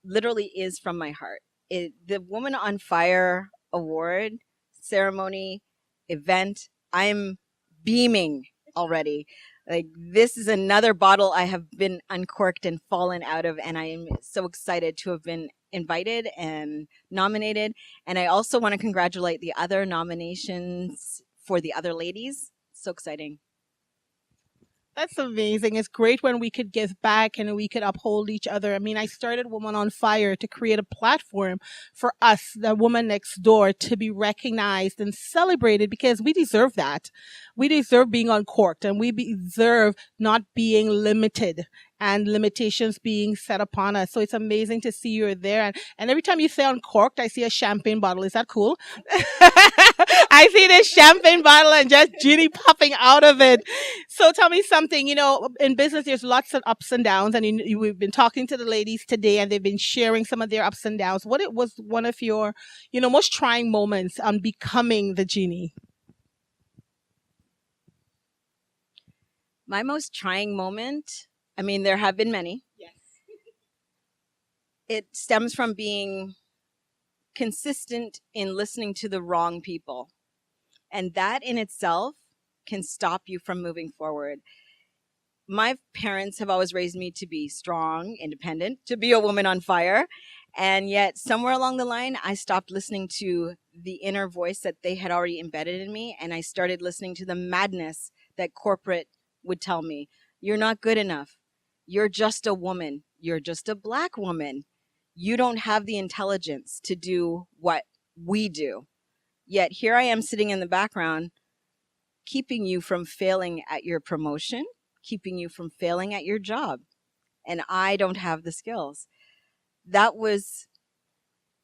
literally is from my heart. The Woman on Fire award ceremony event, I'm beaming already. Like, this is another bottle I have been uncorked and fallen out of, and I am so excited to have been invited and nominated. And I also want to congratulate the other nominations for the other ladies. So exciting. That's amazing. It's great when we could give back and we could uphold each other. I mean, I started Woman on Fire to create a platform for us, the woman next door, to be recognized and celebrated because we deserve that. We deserve being uncorked and we deserve not being limited and limitations being set upon us. So it's amazing to see you're there. And every time you say uncorked, I see a champagne bottle. Is that cool? I see this champagne bottle and just genie popping out of it. So tell me something, in business, there's lots of ups and downs. And we've been talking to the ladies today and they've been sharing some of their ups and downs. What it was one of your, most trying moments on becoming the genie? My most trying moment, I mean, there have been many. Yes. It stems from being consistent in listening to the wrong people. And that in itself can stop you from moving forward. My parents have always raised me to be strong, independent, to be a woman on fire. And yet somewhere along the line, I stopped listening to the inner voice that they had already embedded in me. And I started listening to the madness that corporate would tell me. You're not good enough. You're just a woman. You're just a Black woman. You don't have the intelligence to do what we do. Yet here I am sitting in the background, keeping you from failing at your promotion, keeping you from failing at your job. And I don't have the skills. That was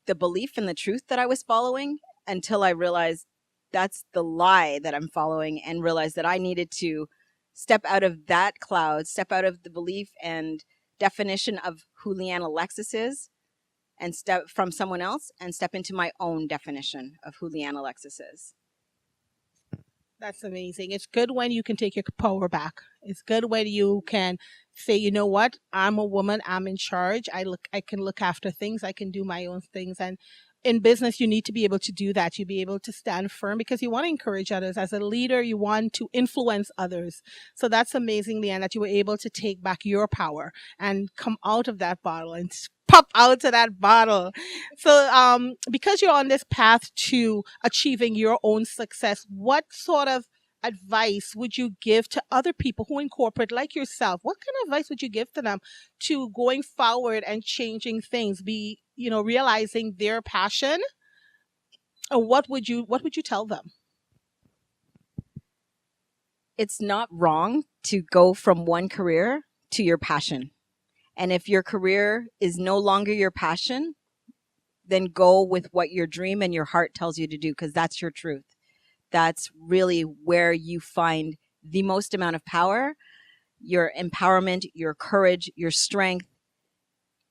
the belief and the truth that I was following until I realized that's the lie that I'm following, and realized that I needed to step out of that cloud, step out of the belief and definition of who Leanne Alexis is, and step from someone else and step into my own definition of who Leanne Alexis is. That's amazing. It's good when you can take your power back. It's good when you can say, you know what? I'm a woman. I'm in charge. I can look after things. I can do my own things. And in business, you need to be able to do that. You be able to stand firm because you want to encourage others. As a leader, you want to influence others. So that's amazing, Leanne, that you were able to take back your power and come out of that bottle and pop out of that bottle. So because you're on this path to achieving your own success, what sort of advice would you give to other people who incorporate like yourself? What kind of advice would you give to them to going forward and changing things, realizing their passion? Or what would you tell them? It's not wrong to go from one career to your passion. And if your career is no longer your passion, then go with what your dream and your heart tells you to do, because that's your truth. That's really where you find the most amount of power, your empowerment, your courage, your strength.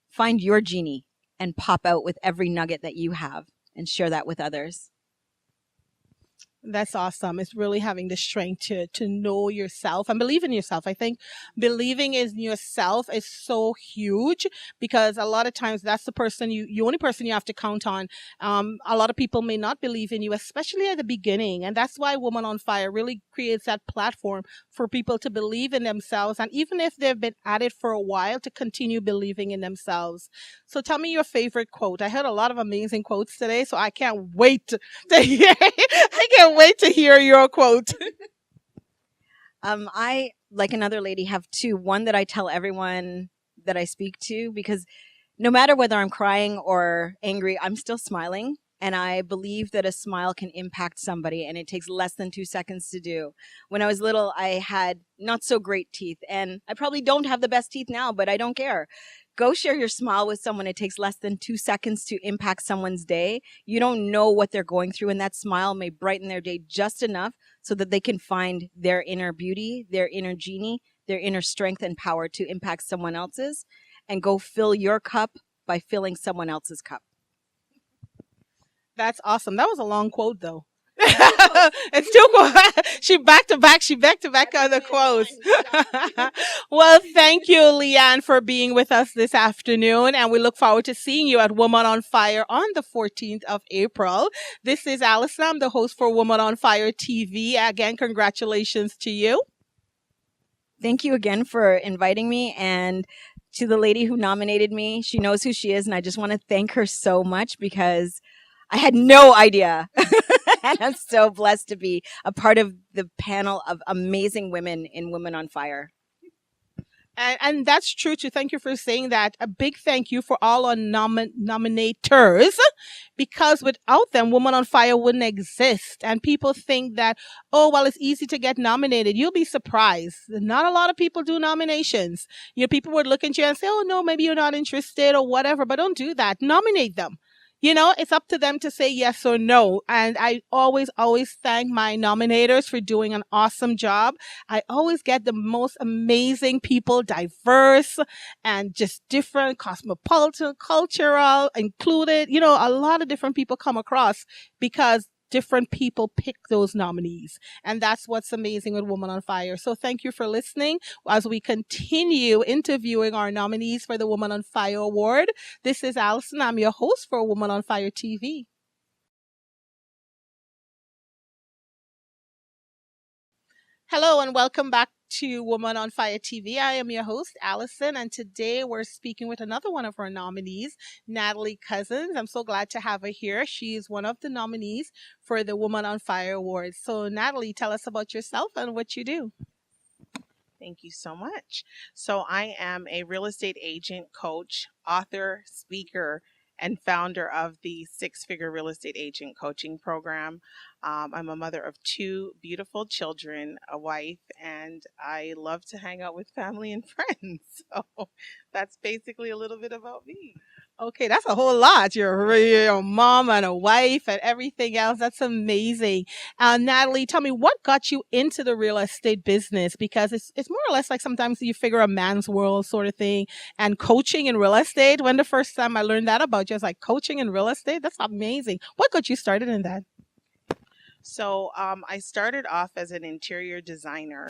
Find your genie and pop out with every nugget that you have and share that with others. That's awesome. It's really having the strength to know yourself and believe in yourself. I think believing in yourself is so huge because a lot of times that's the person the only person you have to count on. A lot of people may not believe in you, especially at the beginning. And that's why Woman on Fire really creates that platform for people to believe in themselves. And even if they've been at it for a while, to continue believing in themselves. So tell me your favorite quote. I heard a lot of amazing quotes today, so I can't wait to hear. I can't wait to hear your quote. I, like another lady, have two. One that I tell everyone that I speak to, because no matter whether I'm crying or angry, I'm still smiling. And I believe that a smile can impact somebody, and it takes less than 2 seconds to do. When I was little, I had not so great teeth, and I probably don't have the best teeth now, but I don't care, Go share your smile with someone. It takes less than 2 seconds to impact someone's day. You don't know what they're going through, and that smile may brighten their day just enough so that they can find their inner beauty, their inner genie, their inner strength and power to impact someone else's, and go fill your cup by filling someone else's cup. That's awesome. That was a long quote, though. It's too cool. She back to back on the quotes. Well, thank you, Leanne, for being with us this afternoon, and we look forward to seeing you at Woman on Fire on the 14th of April. This is Allison. I'm the host for Woman on Fire TV. Again, congratulations to you. Thank you again for inviting me, and to the lady who nominated me. She knows who she is, and I just want to thank her so much because I had no idea. And I'm so blessed to be a part of the panel of amazing women in Women on Fire. And that's true too. Thank you for saying that. A big thank you for all our nominators, because without them, Woman on Fire wouldn't exist. And people think that, oh, well, it's easy to get nominated. You'll be surprised. Not a lot of people do nominations. People would look at you and say, oh, no, maybe you're not interested or whatever, but don't do that. Nominate them. It's up to them to say yes or no. And I always thank my nominators for doing an awesome job. I always get the most amazing people, diverse and just different, cosmopolitan, cultural, included. A lot of different people come across because different people pick those nominees. And that's what's amazing with Woman on Fire. So thank you for listening as we continue interviewing our nominees for the Woman on Fire Award. This is Allison. I'm your host for Woman on Fire TV. Hello and welcome back to Woman on Fire TV. I am your host, Allison, and today we're speaking with another one of our nominees, Natalie Cousins. I'm so glad to have her here. She's one of the nominees for the Woman on Fire Award. So, Natalie, tell us about yourself and what you do. Thank you so much. So, I am a real estate agent, coach, author, speaker, and founder of the Six Figure Real Estate Agent Coaching Program. I'm a mother of 2 beautiful children, a wife, and I love to hang out with family and friends. So that's basically a little bit about me. Okay, that's a whole lot. You're a mom and a wife and everything else. That's amazing. Natalie, tell me, what got you into the real estate business? Because it's more or less like sometimes you figure a man's world sort of thing. And coaching in real estate, when the first time I learned that about you, I was like, coaching in real estate? That's amazing. What got you started in that? So I started off as an interior designer.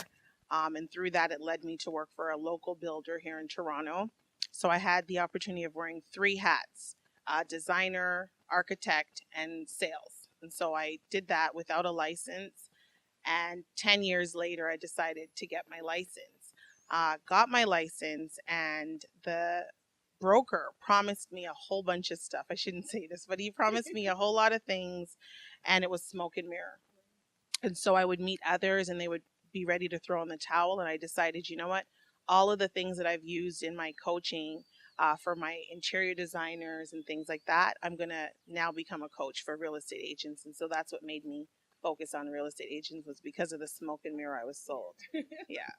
And through that, it led me to work for a local builder here in Toronto. So I had the opportunity of wearing 3 hats, designer, architect, and sales. And so I did that without a license. And 10 years later, I decided to get my license. Got my license, and the broker promised me a whole bunch of stuff. I shouldn't say this, but he promised me a whole lot of things, and it was smoke and mirror. And so I would meet others, and they would be ready to throw in the towel. And I decided, you know what? All of the things that I've used in my coaching for my interior designers and things like that, I'm going to now become a coach for real estate agents. And so that's what made me focus on real estate agents, was because of the smoke and mirror I was sold. Yeah.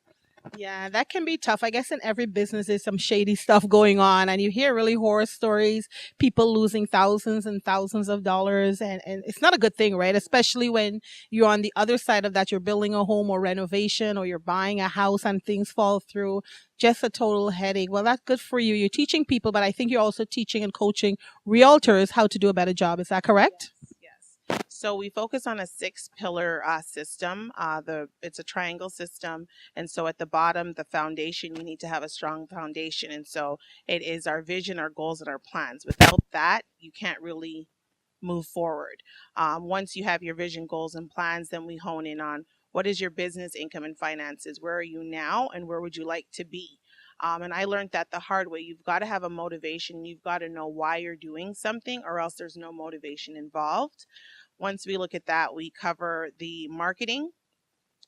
Yeah, that can be tough. I guess in every business there's some shady stuff going on, and you hear really horror stories, people losing thousands and thousands of dollars, and it's not a good thing, right? Especially when you're on the other side of that, you're building a home or renovation, or you're buying a house and things fall through. Just a total headache. Well, that's good for you. You're teaching people, but I think you're also teaching and coaching realtors how to do a better job. Is that correct? Yes. So we focus on a 6-pillar system. It's a triangle system, and so at the bottom, the foundation, you need to have a strong foundation. And so it is our vision, our goals, and our plans. Without that, you can't really move forward. Once you have your vision, goals, and plans, then we hone in on what is your business, income, and finances. Where are you now, and where would you like to be? And I learned that the hard way. You've got to have a motivation. You've got to know why you're doing something, or else there's no motivation involved. Once we look at that, we cover the marketing,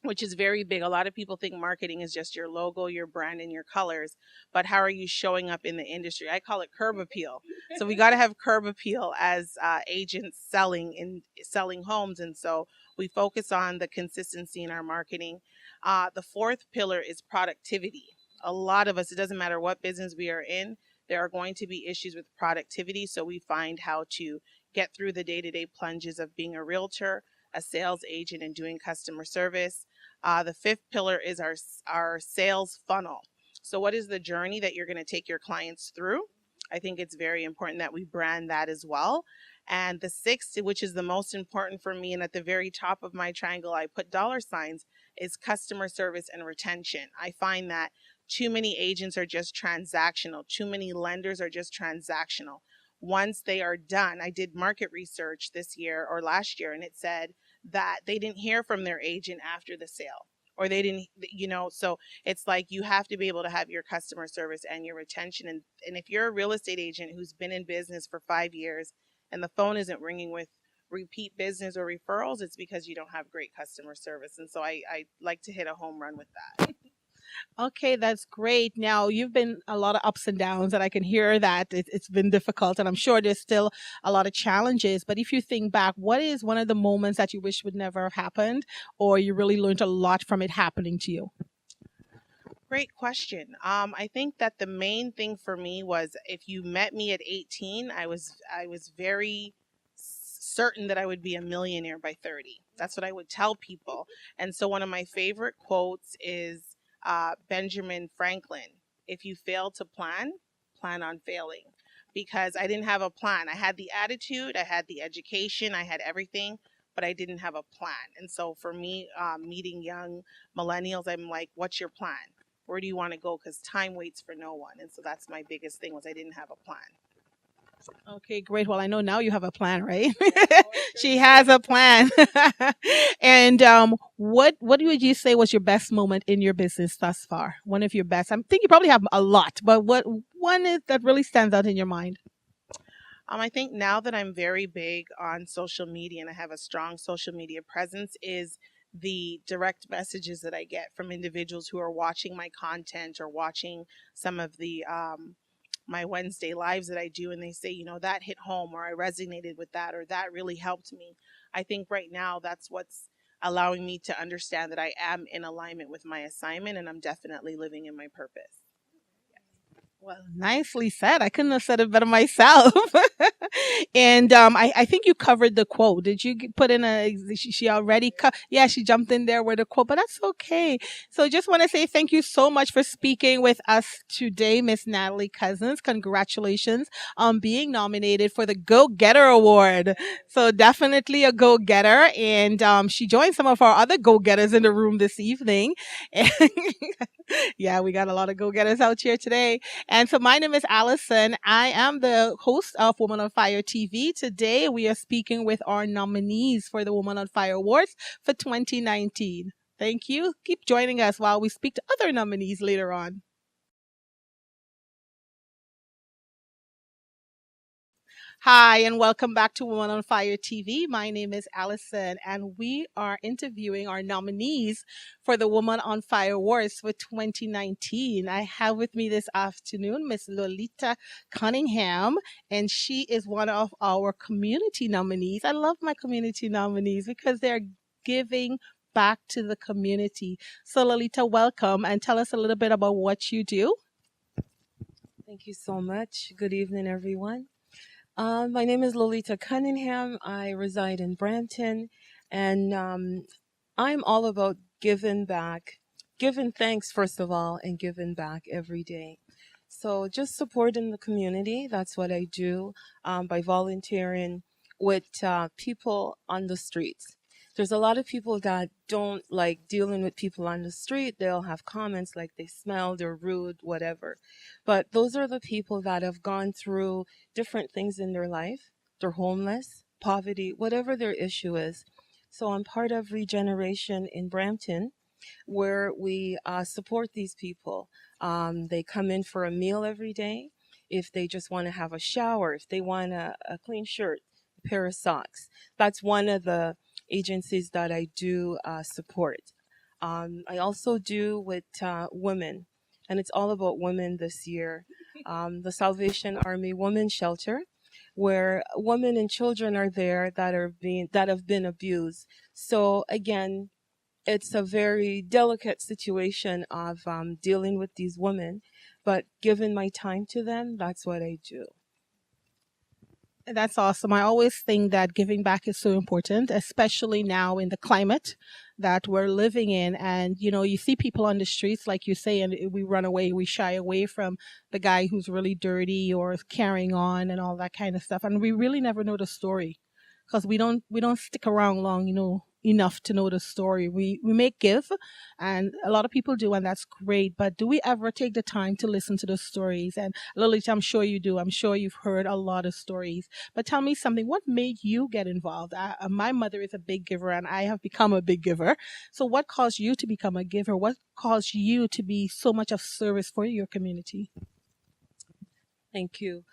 which is very big. A lot of people think marketing is just your logo, your brand, and your colors. But how are you showing up in the industry? I call it curb appeal. So we got to have curb appeal as agents selling homes. And so we focus on the consistency in our marketing. The 4th pillar is productivity. A lot of us, it doesn't matter what business we are in, There are going to be issues with productivity, so we find how to get through the day-to-day plunges of being a realtor, a sales agent, and doing customer service. The fifth pillar is our sales funnel. So what is the journey that you're going to take your clients through? I think it's very important that we brand that as well. And the sixth, which is the most important for me, and at the very top of my triangle, I put dollar signs, is customer service and retention. I find that too many agents are just transactional. Too many lenders are just transactional. Once they are done, I did market research this year or last year, and it said that they didn't hear from their agent after the sale, or they didn't, so it's like you have to be able to have your customer service and your retention. And if you're a real estate agent who's been in business for 5 years and the phone isn't ringing with repeat business or referrals, it's because you don't have great customer service. And so I like to hit a home run with that. Okay, that's great. Now, you've been a lot of ups and downs, and I can hear that it's been difficult, and I'm sure there's still a lot of challenges. But if you think back, what is one of the moments that you wish would never have happened, or you really learned a lot from it happening to you? Great question. I think that the main thing for me was, if you met me at 18, I was very certain that I would be a millionaire by 30. That's what I would tell people. And so one of my favorite quotes is Benjamin Franklin: "If you fail to plan, plan on failing." Because I didn't have a plan. I had the attitude, I had the education, I had everything, but I didn't have a plan. And so for me, meeting young millennials, I'm like, "What's your plan? Where do you want to go?" Because time waits for no one. And so that's my biggest thing, was I didn't have a plan. Okay, great. Well, I know now you have a plan, right? She has a plan. And what would you say was your best moment in your business thus far? One of your best. I think you probably have a lot, but what one is that really stands out in your mind? I think now that I'm very big on social media and I have a strong social media presence, is the direct messages that I get from individuals who are watching my content or watching some of the my Wednesday lives that I do, and they say, that hit home, or I resonated with that, or that really helped me. I think right now that's what's allowing me to understand that I am in alignment with my assignment, and I'm definitely living in my purpose. Well, nicely said. I couldn't have said it better myself. And I think you covered the quote. Did you put in she already, yeah, she jumped in there with a quote, but that's okay. So just want to say thank you so much for speaking with us today, Miss Natalie Cousins. Congratulations on being nominated for the Go Getter Award. So definitely a go getter. And she joined some of our other go getters in the room this evening. And yeah, we got a lot of go getters out here today. And so my name is Allison. I am the host of Woman on Fire TV. Today we are speaking with our nominees for the Woman on Fire Awards for 2019. Thank you. Keep joining us while we speak to other nominees later on. Hi, and welcome back to Woman on Fire TV. My name is Allison, and we are interviewing our nominees for the Woman on Fire Awards for 2019. I have with me this afternoon Miss Lolita Cunningham, and she is one of our community nominees. I love my community nominees because they're giving back to the community. So, Lolita, welcome, and tell us a little bit about what you do. Thank you so much. Good evening, everyone. My name is Lolita Cunningham. I reside in Brampton, and I'm all about giving back, giving thanks, first of all, and giving back every day. So just supporting the community, that's what I do by volunteering with people on the streets. There's a lot of people that don't like dealing with people on the street. They'll have comments like they smell, they're rude, whatever. But those are the people that have gone through different things in their life. They're homeless, poverty, whatever their issue is. So I'm part of Regeneration in Brampton, where we support these people. They come in for a meal every day. If they just want to have a shower, if they want a clean shirt, a pair of socks. That's one of the agencies that I do support. I also do with women, and it's all about women this year. The Salvation Army Women's Shelter, where women and children are there that have been abused. So again, it's a very delicate situation of dealing with these women, but giving my time to them, that's what I do. That's awesome. I always think that giving back is so important, especially now in the climate that we're living in. And, you see people on the streets, like you say, and we run away, we shy away from the guy who's really dirty or is carrying on and all that kind of stuff. And we really never know the story because we don't stick around long, enough to know the story. We may give, and a lot of people do, and that's great. But do we ever take the time to listen to the stories? And Lilith, I'm sure you do. I'm sure you've heard a lot of stories. But tell me something. What made you get involved? My mother is a big giver, and I have become a big giver. So, what caused you to become a giver? What caused you to be so much of service for your community? Thank you.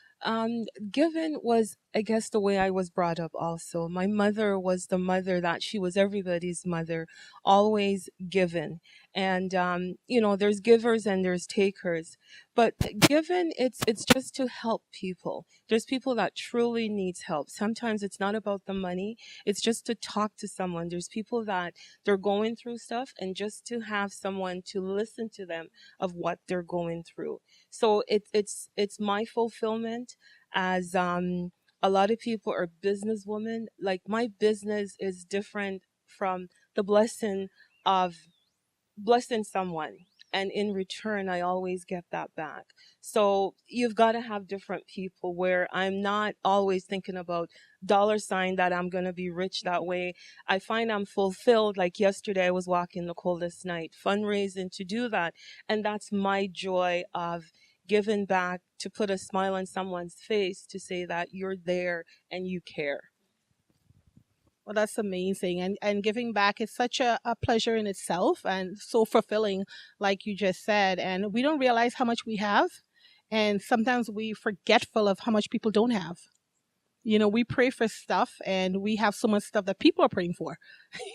Given was, I guess, the way I was brought up also. My mother was the mother that she was everybody's mother, always given. And, there's givers and there's takers. But given, it's just to help people. There's people that truly needs help. Sometimes it's not about the money. It's just to talk to someone. There's people that they're going through stuff, and just to have someone to listen to them of what they're going through. So it's my fulfillment as a lot of people are businesswomen. Like, my business is different from the blessing of blessing someone, and in return I always get that back. So you've got to have different people where I'm not always thinking about dollar sign that I'm going to be rich that way. I find I'm fulfilled. Like yesterday I was walking the coldest night fundraising to do that, and that's my joy of giving back, to put a smile on someone's face, to say that you're there and you care. Well, that's amazing. And giving back is such a pleasure in itself and so fulfilling, like you just said. And we don't realize how much we have. And sometimes we forgetful of how much people don't have. We pray for stuff and we have so much stuff that people are praying for.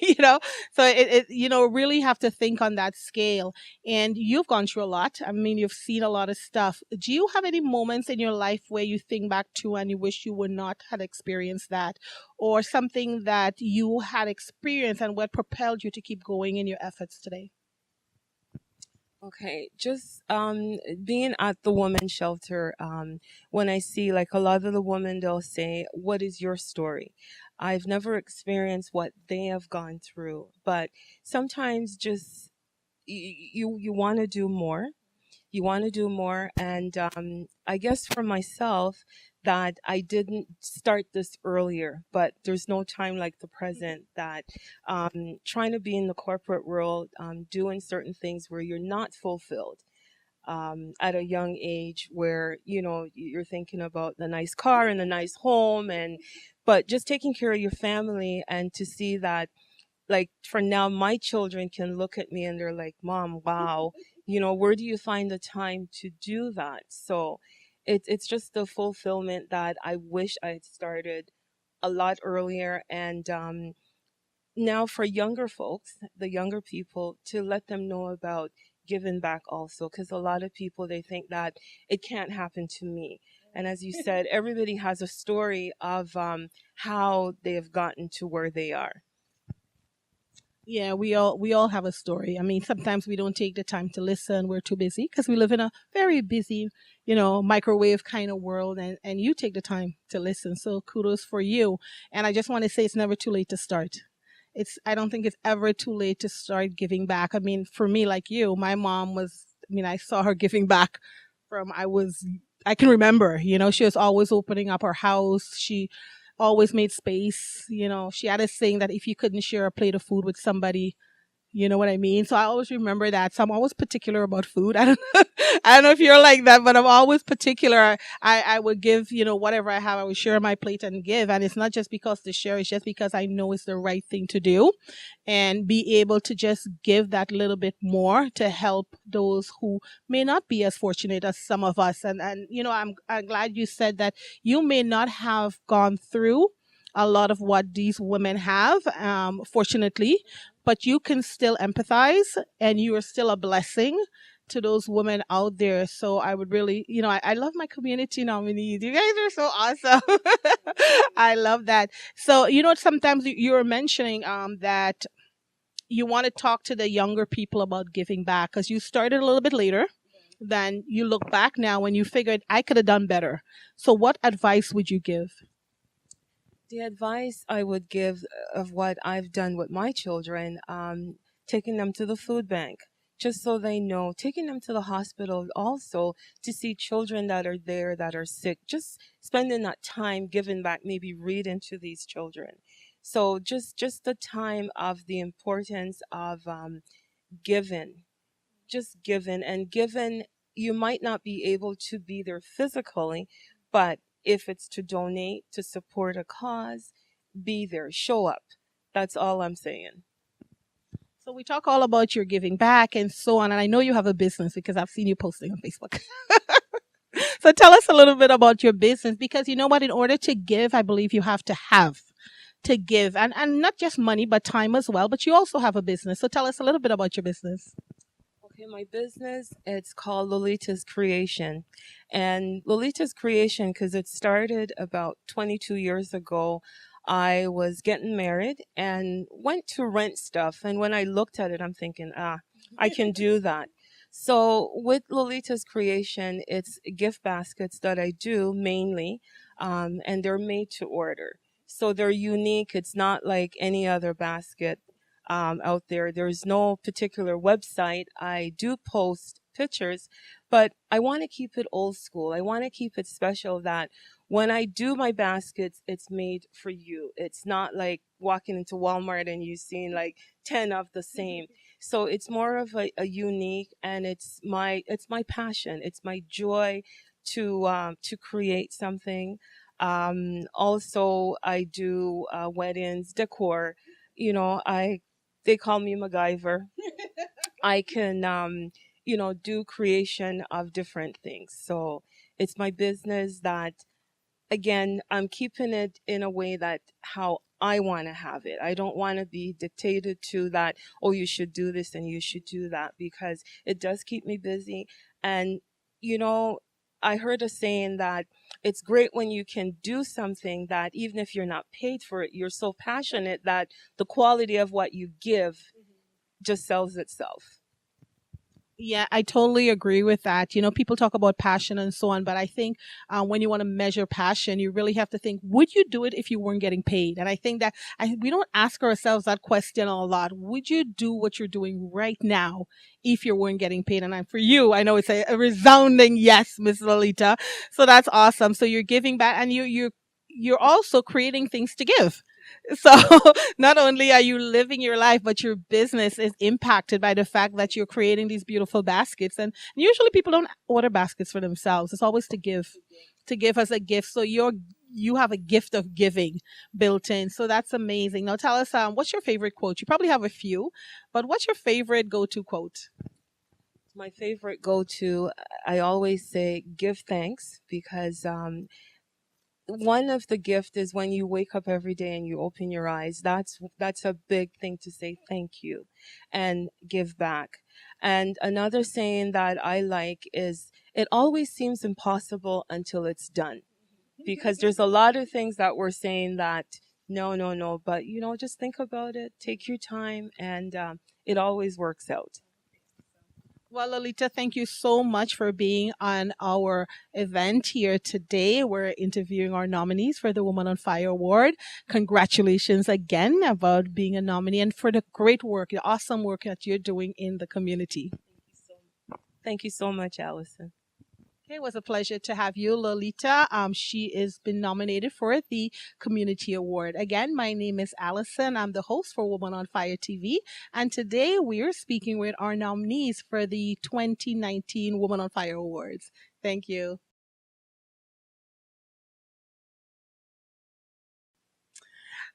you know so really have to think on that scale. And you've gone through a lot. I mean, you've seen a lot of stuff. Do you have any moments in your life where you think back to and you wish you would not had experienced that, or something that you had experienced and what propelled you to keep going in your efforts today? Okay, just being at the women's shelter, when I see, like, a lot of the women, they'll say, "What is your story?" I've never experienced what they have gone through, but sometimes just you want to do more. You want to do more, and I guess for myself, that I didn't start this earlier, but there's no time like the present. That trying to be in the corporate world, doing certain things where you're not fulfilled at a young age, where you're thinking about the nice car and the nice home, and but just taking care of your family, and to see that, like, for now my children can look at me and they're like, "Mom, wow, where do you find the time to do that?" So it's just the fulfillment that I wish I had started a lot earlier. And now for younger folks, the younger people, to let them know about giving back also, because a lot of people, they think that it can't happen to me. And as you said, everybody has a story of how they have gotten to where they are. Yeah, we all have a story. I mean, sometimes we don't take the time to listen. We're too busy because we live in a very busy, microwave kind of world, and you take the time to listen. So kudos for you. And I just want to say it's never too late to start. I don't think it's ever too late to start giving back. I mean, for me, like you, my mom was, I mean, I saw her giving back from I can remember, she was always opening up her house. She always made space. She had a saying that if you couldn't share a plate of food with somebody, you know what I mean? So I always remember that. So I'm always particular about food. I don't know, I don't know if you're like that, but I'm always particular. I would give, whatever I have, I would share my plate and give. And it's not just because to share, it's just because I know it's the right thing to do, and be able to just give that little bit more to help those who may not be as fortunate as some of us. And I'm glad you said that you may not have gone through a lot of what these women have, fortunately, but you can still empathize and you are still a blessing to those women out there. So I would really, I love my community nominees. You guys are so awesome. I love that. So, sometimes you were mentioning that you want to talk to the younger people about giving back because you started a little bit later then you look back now and you figured I could have done better. So what advice would you give? The advice I would give of what I've done with my children, taking them to the food bank, just so they know, taking them to the hospital also to see children that are there that are sick, just spending that time giving back, maybe reading to these children. So just the time of the importance of giving, just given and given. You might not be able to be there physically, but if it's to donate, to support a cause, be there, show up. That's all I'm saying. So we talk all about your giving back and so on, and I know you have a business because I've seen you posting on Facebook. So tell us a little bit about your business, because you know what, in order to give, I believe you have to have to give, and not just money but time as well. But you also have a business. So tell us a little bit about your business. Okay, my business, it's called Lolita's Creation. And Lolita's Creation, because it started about 22 years ago. I was getting married and went to rent stuff. And when I looked at it, I'm thinking, I can do that. So with Lolita's Creation, it's gift baskets that I do mainly, and they're made to order. So they're unique. It's not like any other basket out there. There's no particular website. I do post pictures, but I want to keep it old school. I want to keep it special that when I do my baskets, it's made for you. It's not like walking into Walmart and you seeing like 10 of the same. So it's more of a unique, and it's my passion. It's my joy to create something. Also, I do weddings, decor. I they call me MacGyver. I can, do creation of different things. So it's my business that, again, I'm keeping it in a way that how I want to have it. I don't want to be dictated to that, oh, you should do this and you should do that, because it does keep me busy. And, you know, I heard a saying that it's great when you can do something that even if you're not paid for it, you're so passionate that the quality of what you give just sells itself. Yeah, I totally agree with that. You know, people talk about passion and so on, but I think when you want to measure passion, you really have to think, would you do it if you weren't getting paid? And I think that we don't ask ourselves that question a lot. Would you do what you're doing right now if you weren't getting paid? And for you, I know it's a resounding yes, Miss Lolita. So that's awesome. So you're giving back, and you're also creating things to give. So not only are you living your life, but your business is impacted by the fact that you're creating these beautiful baskets. And usually people don't order baskets for themselves. It's always to give as a gift. So you have a gift of giving built in. So that's amazing. Now tell us, what's your favorite quote? You probably have a few, but what's your favorite go-to quote? My favorite go to, I always say, give thanks, because one of the gift is when you wake up every day and you open your eyes. That's a big thing to say thank you and give back. And another saying that I like is, it always seems impossible until it's done, because there's a lot of things that we're saying that no, no, no, but just think about it, take your time, and it always works out. Well, Lolita, thank you so much for being on our event here today. We're interviewing our nominees for the Woman on Fire Award. Congratulations again about being a nominee, and for the great work, the awesome work that you're doing in the community. Thank you so much, Allison. Okay, it was a pleasure to have you, Lolita. She has been nominated for the Community Award. Again, my name is Allison. I'm the host for Woman on Fire TV. And today we are speaking with our nominees for the 2019 Woman on Fire Awards. Thank you.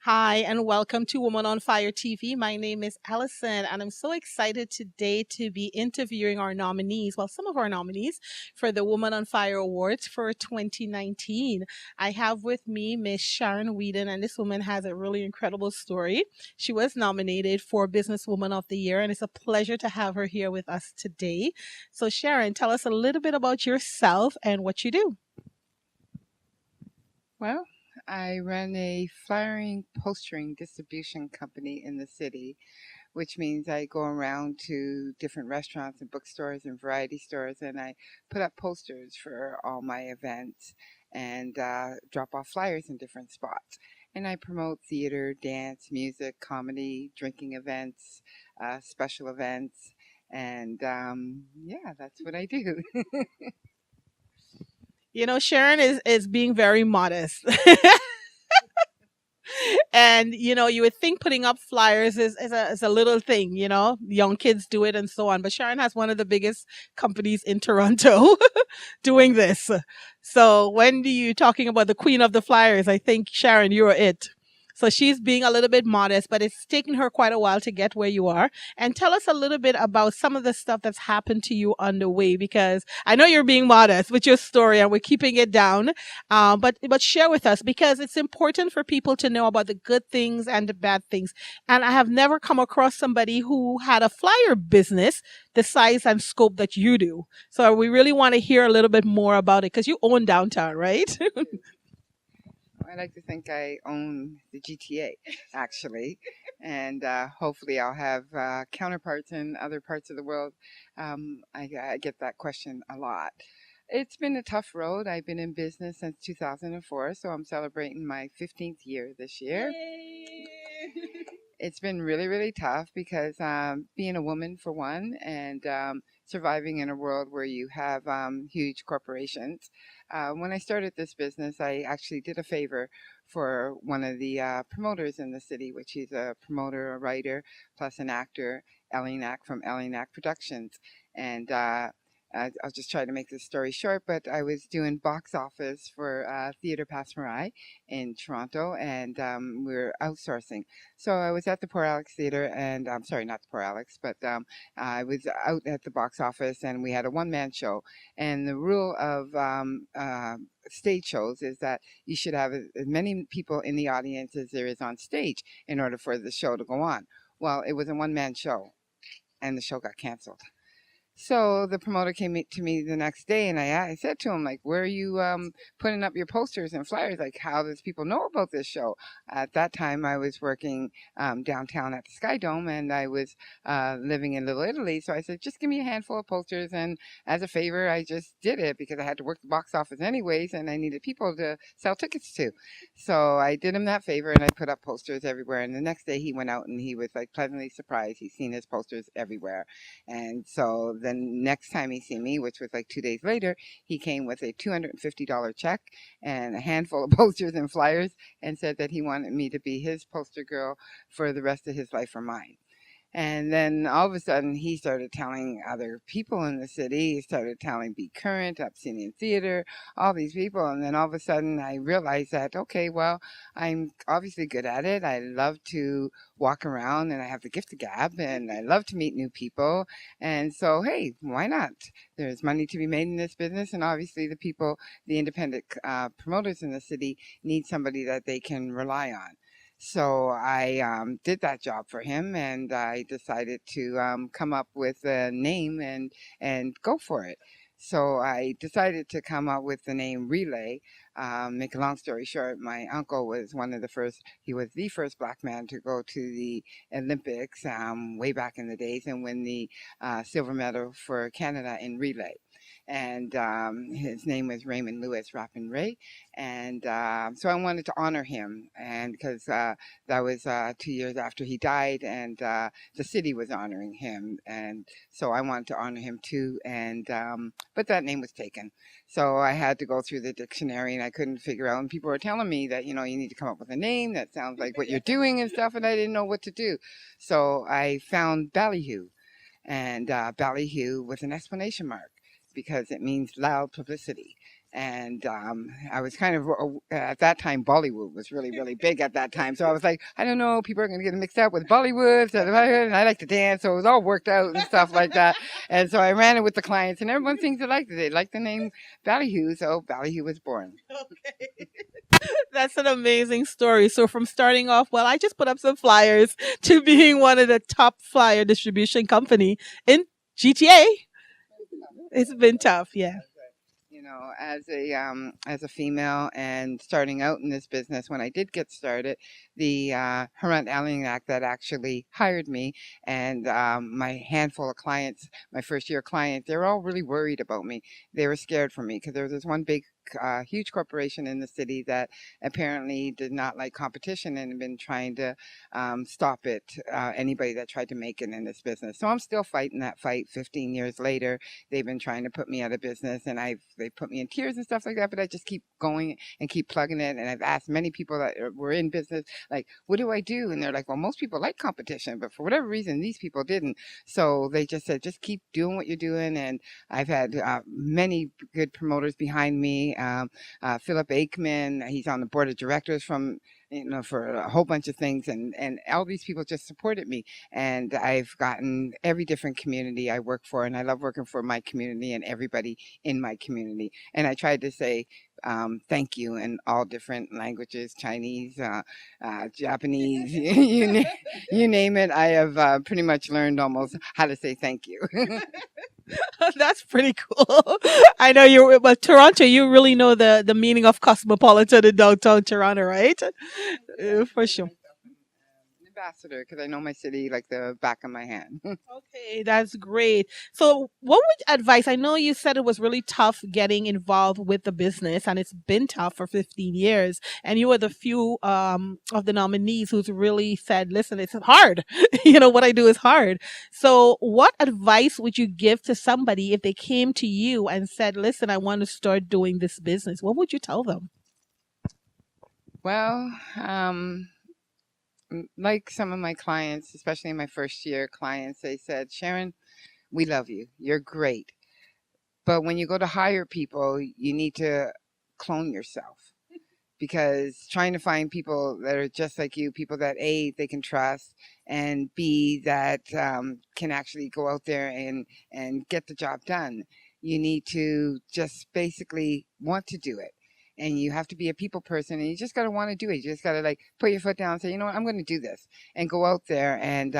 Hi, and welcome to Woman on Fire TV. My name is Allison, and I'm so excited today to be interviewing our nominees, well, some of our nominees for the Woman on Fire Awards for 2019. I have with me Miss Sharon Whedon, and this woman has a really incredible story. She was nominated for Businesswoman of the Year, and it's a pleasure to have her here with us today. So, Sharon, tell us a little bit about yourself and what you do. Well, I run a flyering postering distribution company in the city, which means I go around to different restaurants and bookstores and variety stores, and I put up posters for all my events and drop off flyers in different spots. And I promote theater, dance, music, comedy, drinking events, special events, and yeah, that's what I do. Sharon is being very modest. And you would think putting up flyers is a little thing. Young kids do it and so on, but Sharon has one of the biggest companies in Toronto doing this. So when you talking about the queen of the flyers, I think Sharon, you're it. So she's being a little bit modest, but it's taken her quite a while to get where you are. And tell us a little bit about some of the stuff that's happened to you on the way, because I know you're being modest with your story and we're keeping it down. But share with us, because it's important for people to know about the good things and the bad things. And I have never come across somebody who had a flyer business the size and scope that you do. So we really want to hear a little bit more about it, because you own downtown, right? I like to think I own the GTA, actually, and hopefully I'll have counterparts in other parts of the world. I get that question a lot. It's been a tough road. I've been in business since 2004, so I'm celebrating my 15th year this year. It's been really, really tough because being a woman, for one, and surviving in a world where you have huge corporations. When I started this business, I actually did a favor for one of the promoters in the city, which he's a promoter, a writer, plus an actor, Ellie from Ellie Productions. And I'll just try to make this story short, but I was doing box office for Theatre Passe Muraille in Toronto, and we were outsourcing. So I was at the Port Alex Theatre, and I'm sorry, not the Port Alex, but I was out at the box office, and we had a one-man show. And the rule of stage shows is that you should have as many people in the audience as there is on stage in order for the show to go on. Well, it was a one-man show, and the show got canceled. So the promoter came to me the next day, and I said to him, like, where are you putting up your posters and flyers? Like, how does people know about this show? At that time, I was working downtown at the Sky Dome, and I was living in Little Italy. So I said, just give me a handful of posters. And as a favor, I just did it because I had to work the box office anyways, and I needed people to sell tickets to. So I did him that favor, and I put up posters everywhere. And the next day, he went out, and he was like pleasantly surprised. He's seen his posters everywhere. And so the next time he seen me, which was like 2 days later, he came with a $250 check and a handful of posters and flyers and said that he wanted me to be his poster girl for the rest of his life or mine. And then all of a sudden, he started telling other people in the city. He started telling Be Current, Obscenian Theater, all these people. And then all of a sudden, I realized that, okay, well, I'm obviously good at it. I love to walk around, and I have the gift of gab, and I love to meet new people. And so, hey, why not? There's money to be made in this business. And obviously, the people, the independent promoters in the city need somebody that they can rely on. So I did that job for him, and I decided to come up with a name and go for it. So I decided to come up with the name Relay. Make a long story short, my uncle was one of the first, he was the first black man to go to the Olympics way back in the days and win the silver medal for Canada in relay. And his name was Raymond Lewis Rapin Ray. And so I wanted to honor him, and because that was 2 years after he died, and the city was honoring him, and so I wanted to honor him too. And but that name was taken, so I had to go through the dictionary, and I couldn't figure out. And people were telling me that you need to come up with a name that sounds like what you're doing and stuff, and I didn't know what to do. So I found Ballyhoo, and Ballyhoo with an exclamation mark, because it means loud publicity. And I was kind of, at that time, Bollywood was really, really big at that time. So I was like, I don't know, people are going to get mixed up with Bollywood. And I like to dance, so it was all worked out and stuff like that. And so I ran it with the clients, and everyone seems to like it. They like the name Ballyhoo, so Ballyhoo was born. Okay. That's an amazing story. So from starting off, well, I just put up some flyers, to being one of the top flyer distribution company in GTA. It's been tough, yeah. as a female and starting out in this business, when I did get started, the Huron Alien Act that actually hired me, and my handful of clients, my first year clients, they were all really worried about me. They were scared for me because there was this one big huge corporation in the city that apparently did not like competition and had been trying to stop it, anybody that tried to make it in this business. So I'm still fighting that fight 15 years later. They've been trying to put me out of business, and they put me in tears and stuff like that, but I just keep going and keep plugging it. And I've asked many people that were in business, like, what do I do? And they're like, well, most people like competition, but for whatever reason, these people didn't. So they just said, just keep doing what you're doing. And I've had many good promoters behind me. Philip Aikman, he's on the board of directors from, for a whole bunch of things, and all these people just supported me, and I've gotten every different community I work for, and I love working for my community and everybody in my community. And I tried to say thank you in all different languages, Chinese, Japanese, you name it. I have pretty much learned almost how to say thank you. That's pretty cool. I know but Toronto, you really know the meaning of cosmopolitan in downtown Toronto, right? For sure. Ambassador, because I know my city like the back of my hand. Okay, that's great. So, what would advice? I know you said it was really tough getting involved with the business, and it's been tough for 15 years. And you were the few of the nominees who's really said, "Listen, it's hard. What I do is hard." So, what advice would you give to somebody if they came to you and said, "Listen, I want to start doing this business"? What would you tell them? Well, like some of my clients, especially my first year clients, they said, Sharon, we love you. You're great. But when you go to hire people, you need to clone yourself, because trying to find people that are just like you, people that A, they can trust, and B, that can actually go out there and get the job done. You need to just basically want to do it. And you have to be a people person, and you just got to want to do it. You just got to like put your foot down and say, you know what, I'm going to do this, and go out there. And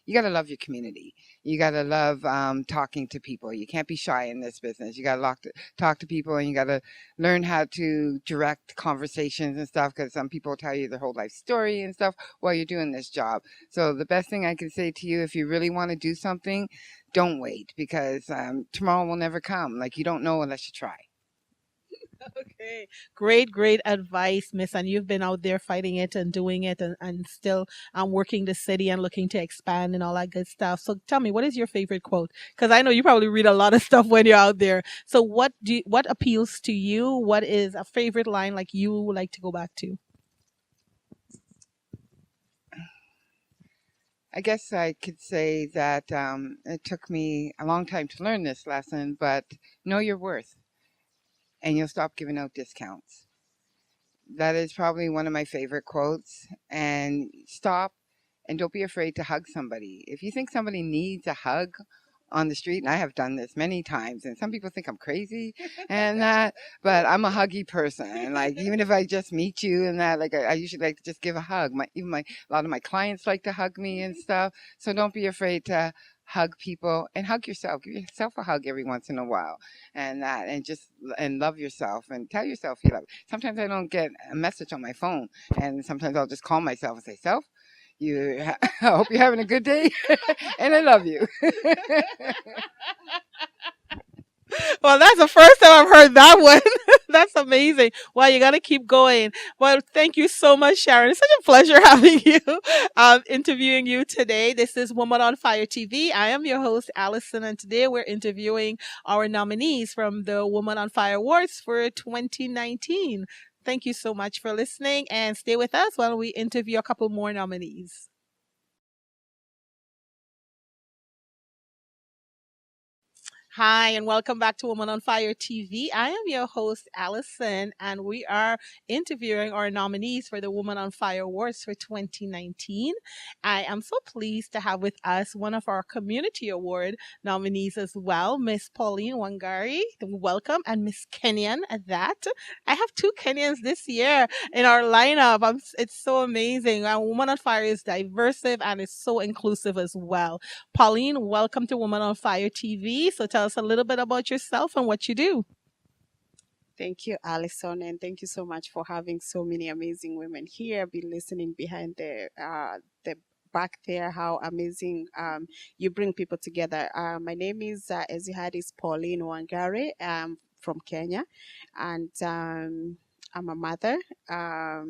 you got to love your community. You got to love talking to people. You can't be shy in this business. You got to talk to people, and you got to learn how to direct conversations and stuff, because some people tell you their whole life story and stuff while you're doing this job. So the best thing I can say to you, if you really want to do something, don't wait, because tomorrow will never come. Like, you don't know unless you try. Okay. Great advice, Miss. And you've been out there fighting it and doing it, and still working the city and looking to expand and all that good stuff. So tell me, what is your favorite quote? Because I know you probably read a lot of stuff when you're out there. So what appeals to you? What is a favorite line like you would like to go back to? I guess I could say that it took me a long time to learn this lesson, but know your worth, and you'll stop giving out discounts. That is probably one of my favorite quotes. And stop, and don't be afraid to hug somebody. If you think somebody needs a hug on the street, and I have done this many times, and some people think I'm crazy and that, but I'm a huggy person. And like, even if I just meet you and that, like, I usually like to just give a hug. A lot of my clients like to hug me and stuff. So don't be afraid to hug people, and hug yourself. Give yourself a hug every once in a while, and love yourself, and tell yourself you love. Sometimes I don't get a message on my phone, and sometimes I'll just call myself and say, "Self, I hope you're having a good day, and I love you." Well, that's the first time I've heard that one. That's amazing. Well, you got to keep going. Well, thank you so much, Sharon. It's such a pleasure having you, interviewing you today. This is Woman on Fire TV. I am your host, Allison, and today we're interviewing our nominees from the Woman on Fire Awards for 2019. Thank you so much for listening, and stay with us while we interview a couple more nominees. Hi, and welcome back to Woman on Fire TV. I am your host, Allison, and we are interviewing our nominees for the Woman on Fire Awards for 2019. I am so pleased to have with us one of our Community Award nominees as well, Miss Pauline Wangari. Welcome, and Miss Kenyan at that. I have two Kenyans this year in our lineup. It's so amazing. Woman on Fire is diverse and it's so inclusive as well. Pauline, welcome to Woman on Fire TV. So tell us a little bit about yourself and what you do. Thank you, Alison, and thank you so much for having so many amazing women here. I've been listening behind the back there, how amazing you bring people together. My name is, as you heard, is Pauline Wangare. From Kenya, and I'm a mother, a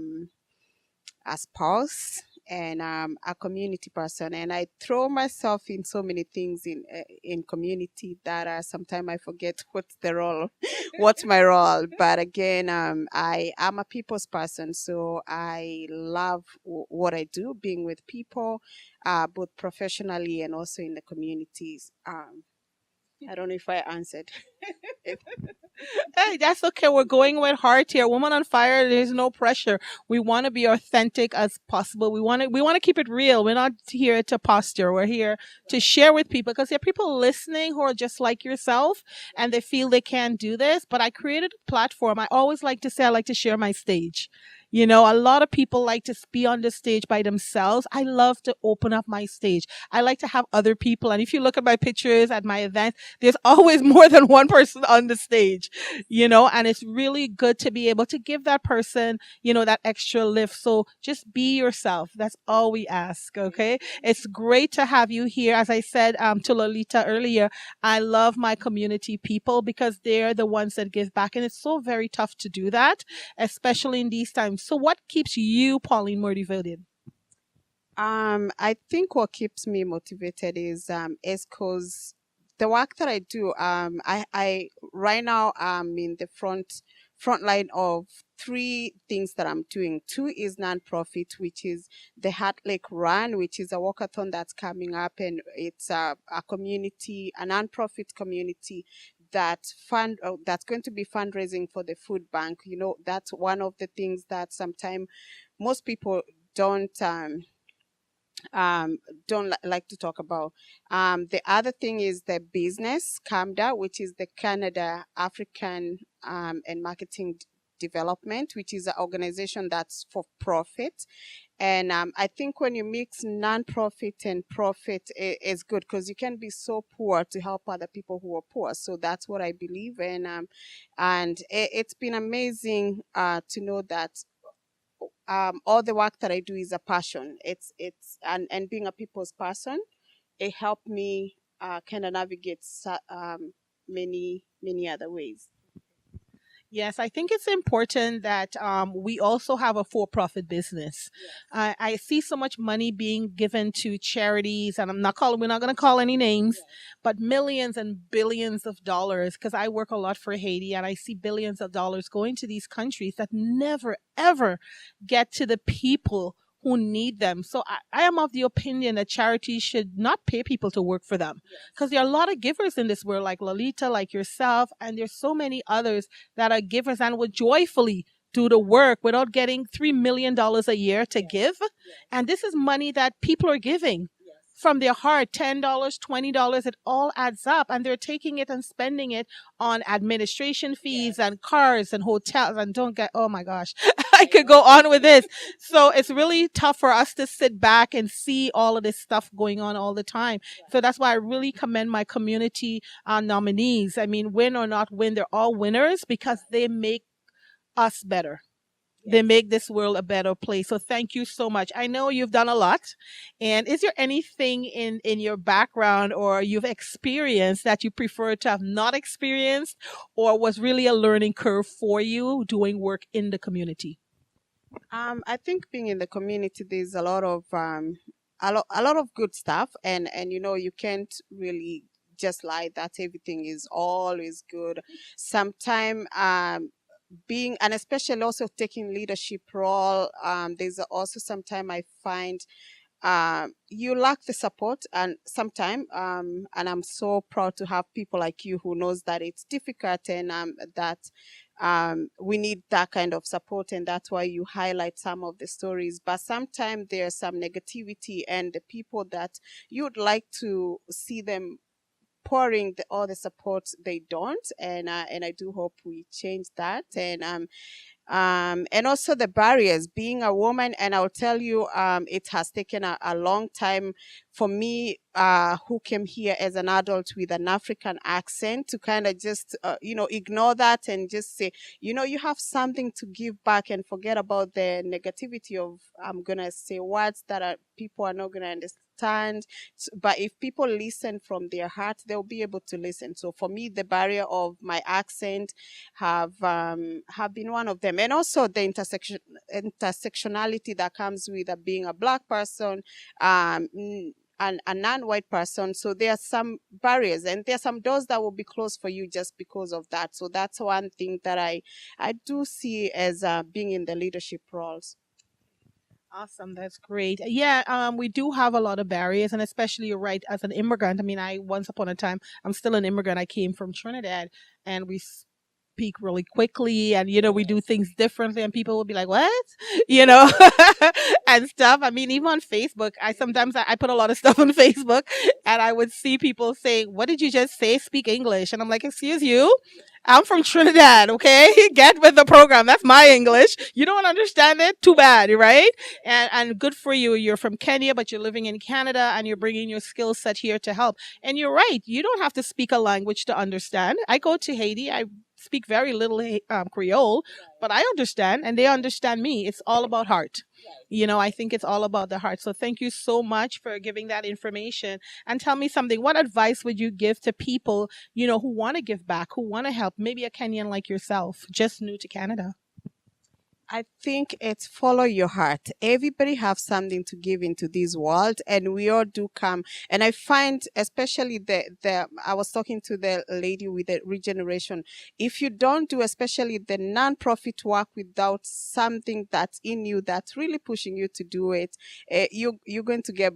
spouse, and a community person. And I throw myself in so many things in community that sometimes I forget what's the role, what's my role. But again, I am a people's person, so I love what I do, being with people, both professionally and also in the communities. I don't know if I answered. Hey, that's okay. We're going with heart here. Woman on Fire, there's no pressure. We want to be authentic as possible. We want to keep it real. We're not here to posture. We're here to share with people because there are people listening who are just like yourself and they feel they can't do this. But I created a platform. I always like to say I like to share my stage. You know, a lot of people like to be on the stage by themselves. I love to open up my stage. I like to have other people. And if you look at my pictures at my events, there's always more than one person on the stage, and it's really good to be able to give that person, that extra lift. So just be yourself. That's all we ask. Okay. It's great to have you here. As I said to Lolita earlier, I love my community people because they're the ones that give back. And it's so very tough to do that, especially in these times. So what keeps you, Pauline, motivated? I think what keeps me motivated is because the work that I do. I right now I'm in the front line of three things that I'm doing. Two is nonprofit, which is the Heart Lake Run, which is a walkathon that's coming up, and it's a community, a nonprofit community that's going to be fundraising for the food bank. That's one of the things that sometimes most people don't um, like to talk about. The other thing is the business CAMDA, which is the Canada African and Marketing Development, which is an organization that's for profit. And I think when you mix non-profit and profit, it's good because you can be so poor to help other people who are poor. So that's what I believe, and it's been amazing to know that all the work that I do is a passion. And being a people's person, it helped me kind of navigate many other ways. Yes, I think it's important that we also have a for-profit business. I see so much money being given to charities, and we're not going to call any names, but millions and billions of dollars. Because I work a lot for Haiti, and I see billions of dollars going to these countries that never ever get to the people who need them. So I am of the opinion that charities should not pay people to work for them because there are a lot of givers in this world, like Lolita, like yourself, and there's so many others that are givers and would joyfully do the work without getting $3 million a year to give. And this is money that people are giving from their heart, $10, $20, it all adds up. And they're taking it and spending it on administration fees and cars and hotels. And don't get, oh my gosh, I could go on with this. So it's really tough for us to sit back and see all of this stuff going on all the time. So that's why I really commend my community nominees. I mean, win or not win, they're all winners because they make us better. They make this world a better place. So thank you so much. I know you've done a lot. And is there anything in your background or you've experienced that you prefer to have not experienced or was really a learning curve for you doing work in the community? I think being in the community, there's a lot of a lot of good stuff, and you can't really just lie that everything is always good. Sometime being, and especially also taking leadership role, there's also sometime I find you lack the support and sometime and I'm so proud to have people like you who knows that it's difficult, and that we need that kind of support, and that's why you highlight some of the stories. But sometimes there's some negativity, and the people that you'd like to see them pouring all the support, they don't, and I do hope we change that. And also the barriers being a woman, and I'll tell you, it has taken a long time for me who came here as an adult with an African accent to kind of just, ignore that and just say, you have something to give back and forget about the negativity of, I'm going to say words that people are not going to understand. But if people listen from their heart, they'll be able to listen. So for me, the barrier of my accent have been one of them. And also the intersectionality that comes with being a Black person, and a non-white person. So there are some barriers and there are some doors that will be closed for you just because of that. So that's one thing that I do see as being in the leadership roles. Awesome. That's great. Yeah, we do have a lot of barriers, and especially you're right, as an immigrant. I mean, I once upon a time, I'm still an immigrant. I came from Trinidad, and we speak really quickly, and we do things differently, and people will be like, "What?" you know, and stuff. I mean, even on Facebook, I put a lot of stuff on Facebook, and I would see people say, "What did you just say? Speak English?" And I'm like, "Excuse you." I'm from Trinidad, okay? Get with the program. That's my English. You don't understand it? Too bad, right? And good for you. You're from Kenya, but you're living in Canada and you're bringing your skill set here to help. And you're right. You don't have to speak a language to understand. I go to Haiti. I speak very little Creole, but I understand and they understand me. It's all about heart. I think it's all about the heart. So thank you so much for giving that information. And tell me something. What advice would you give to people, who want to give back, who want to help? Maybe a Kenyan like yourself, just new to Canada. I think it's follow your heart. Everybody have something to give into this world, and we all do come. And I find, especially I was talking to the lady with the regeneration. If you don't do, especially the non-profit work, without something that's in you that's really pushing you to do it, you're going to get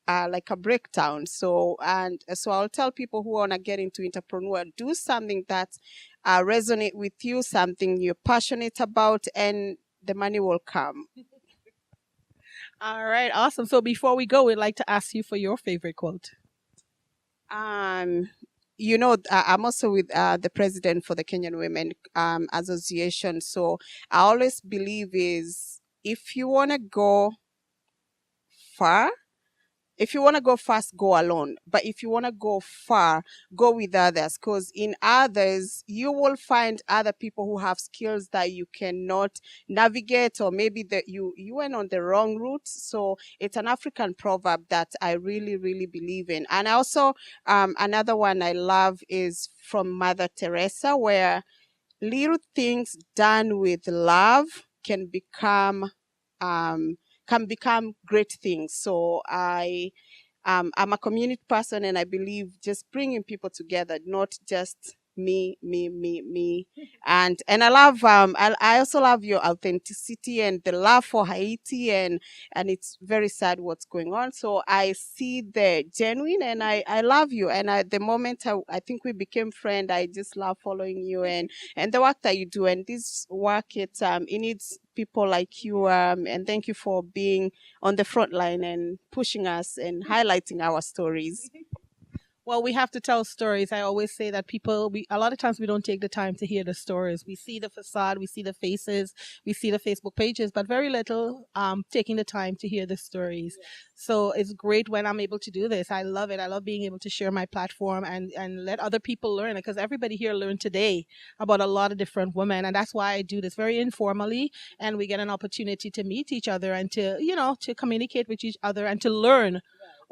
like a breakdown. So I'll tell people who want to get into entrepreneur, do something that resonate with you, something you're passionate about, and the money will come. All right, awesome. So before we go, we'd like to ask you for your favorite quote. I'm also with the president for the Kenyan Women Association. So I always believe is if you want to go far, if you want to go fast, go alone. But if you want to go far, go with others. Because in others, you will find other people who have skills that you cannot navigate, or maybe that you went on the wrong route. So it's an African proverb that I really, really believe in. And also, another one I love is from Mother Teresa, where little things done with love can become great things. So I'm a community person, and I believe just bringing people together, not just me. And I love I also love your authenticity and the love for Haiti, and it's very sad what's going on. So I see the genuine, and I love you. And at the moment I think we became friends, I just love following you and the work that you do. And this work, it needs people like you, and thank you for being on the front line and pushing us and highlighting our stories. Well, we have to tell stories. I always say that a lot of times we don't take the time to hear the stories. We see the facade, we see the faces, we see the Facebook pages, but very little taking the time to hear the stories. Yes. So it's great when I'm able to do this. I love it. I love being able to share my platform and let other people learn, because everybody here learned today about a lot of different women. And that's why I do this very informally, and we get an opportunity to meet each other and to communicate with each other and to learn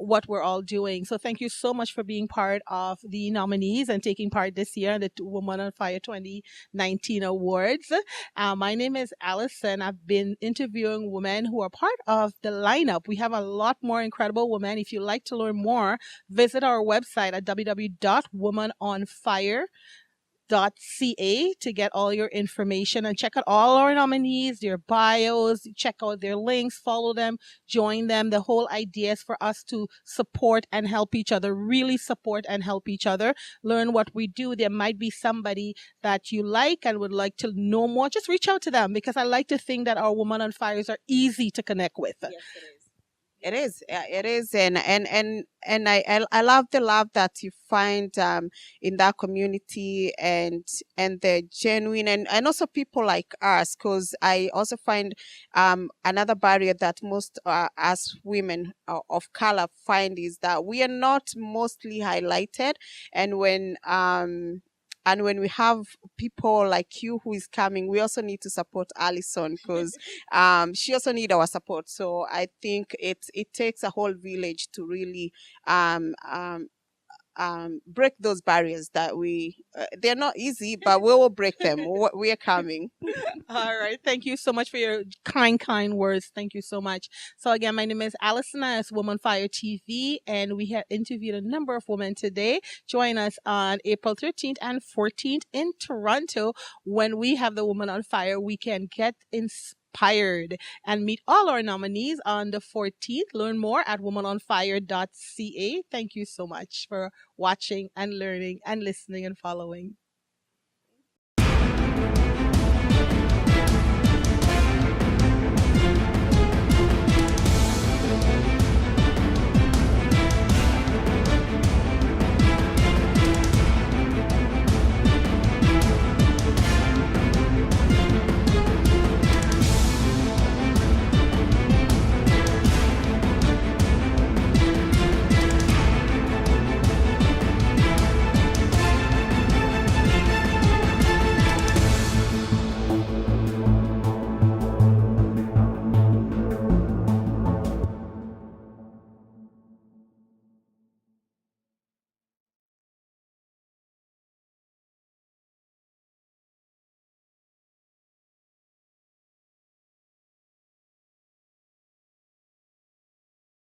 what we're all doing. So thank you so much for being part of the nominees and taking part this year in the Woman on Fire 2019 awards. My name is Allison. I've been interviewing women who are part of the lineup. We have a lot more incredible women. If you'd like to learn more, visit our website at www.womanonfire.ca to get all your information and check out all our nominees, their bios, check out their links, follow them, join them. The whole idea is for us to support and help each other, really support and help each other, learn what we do. There might be somebody that you like and would like to know more. Just reach out to them, because I like to think that our Woman on Fires are easy to connect with. Yes, it is. It is, and I love the love that you find in that community, and the genuine, and also people like us, because I also find another barrier that most us women of color find is that we are not mostly highlighted, and when we have people like you who is coming, we also need to support Alison, because she also need our support. So I think it takes a whole village to really um, um, break those barriers that they're not easy, but we will break them. We are coming. All right. Thank you so much for your kind words. Thank you so much. So again, my name is Alison. It's Woman Fire TV, and we have interviewed a number of women today. Join us on April 13th and 14th in Toronto when we have the Woman on Fire. We can get inspired and meet all our nominees on the 14th. Learn more at WomanOnFire.ca. Thank you so much for watching and learning and listening and following.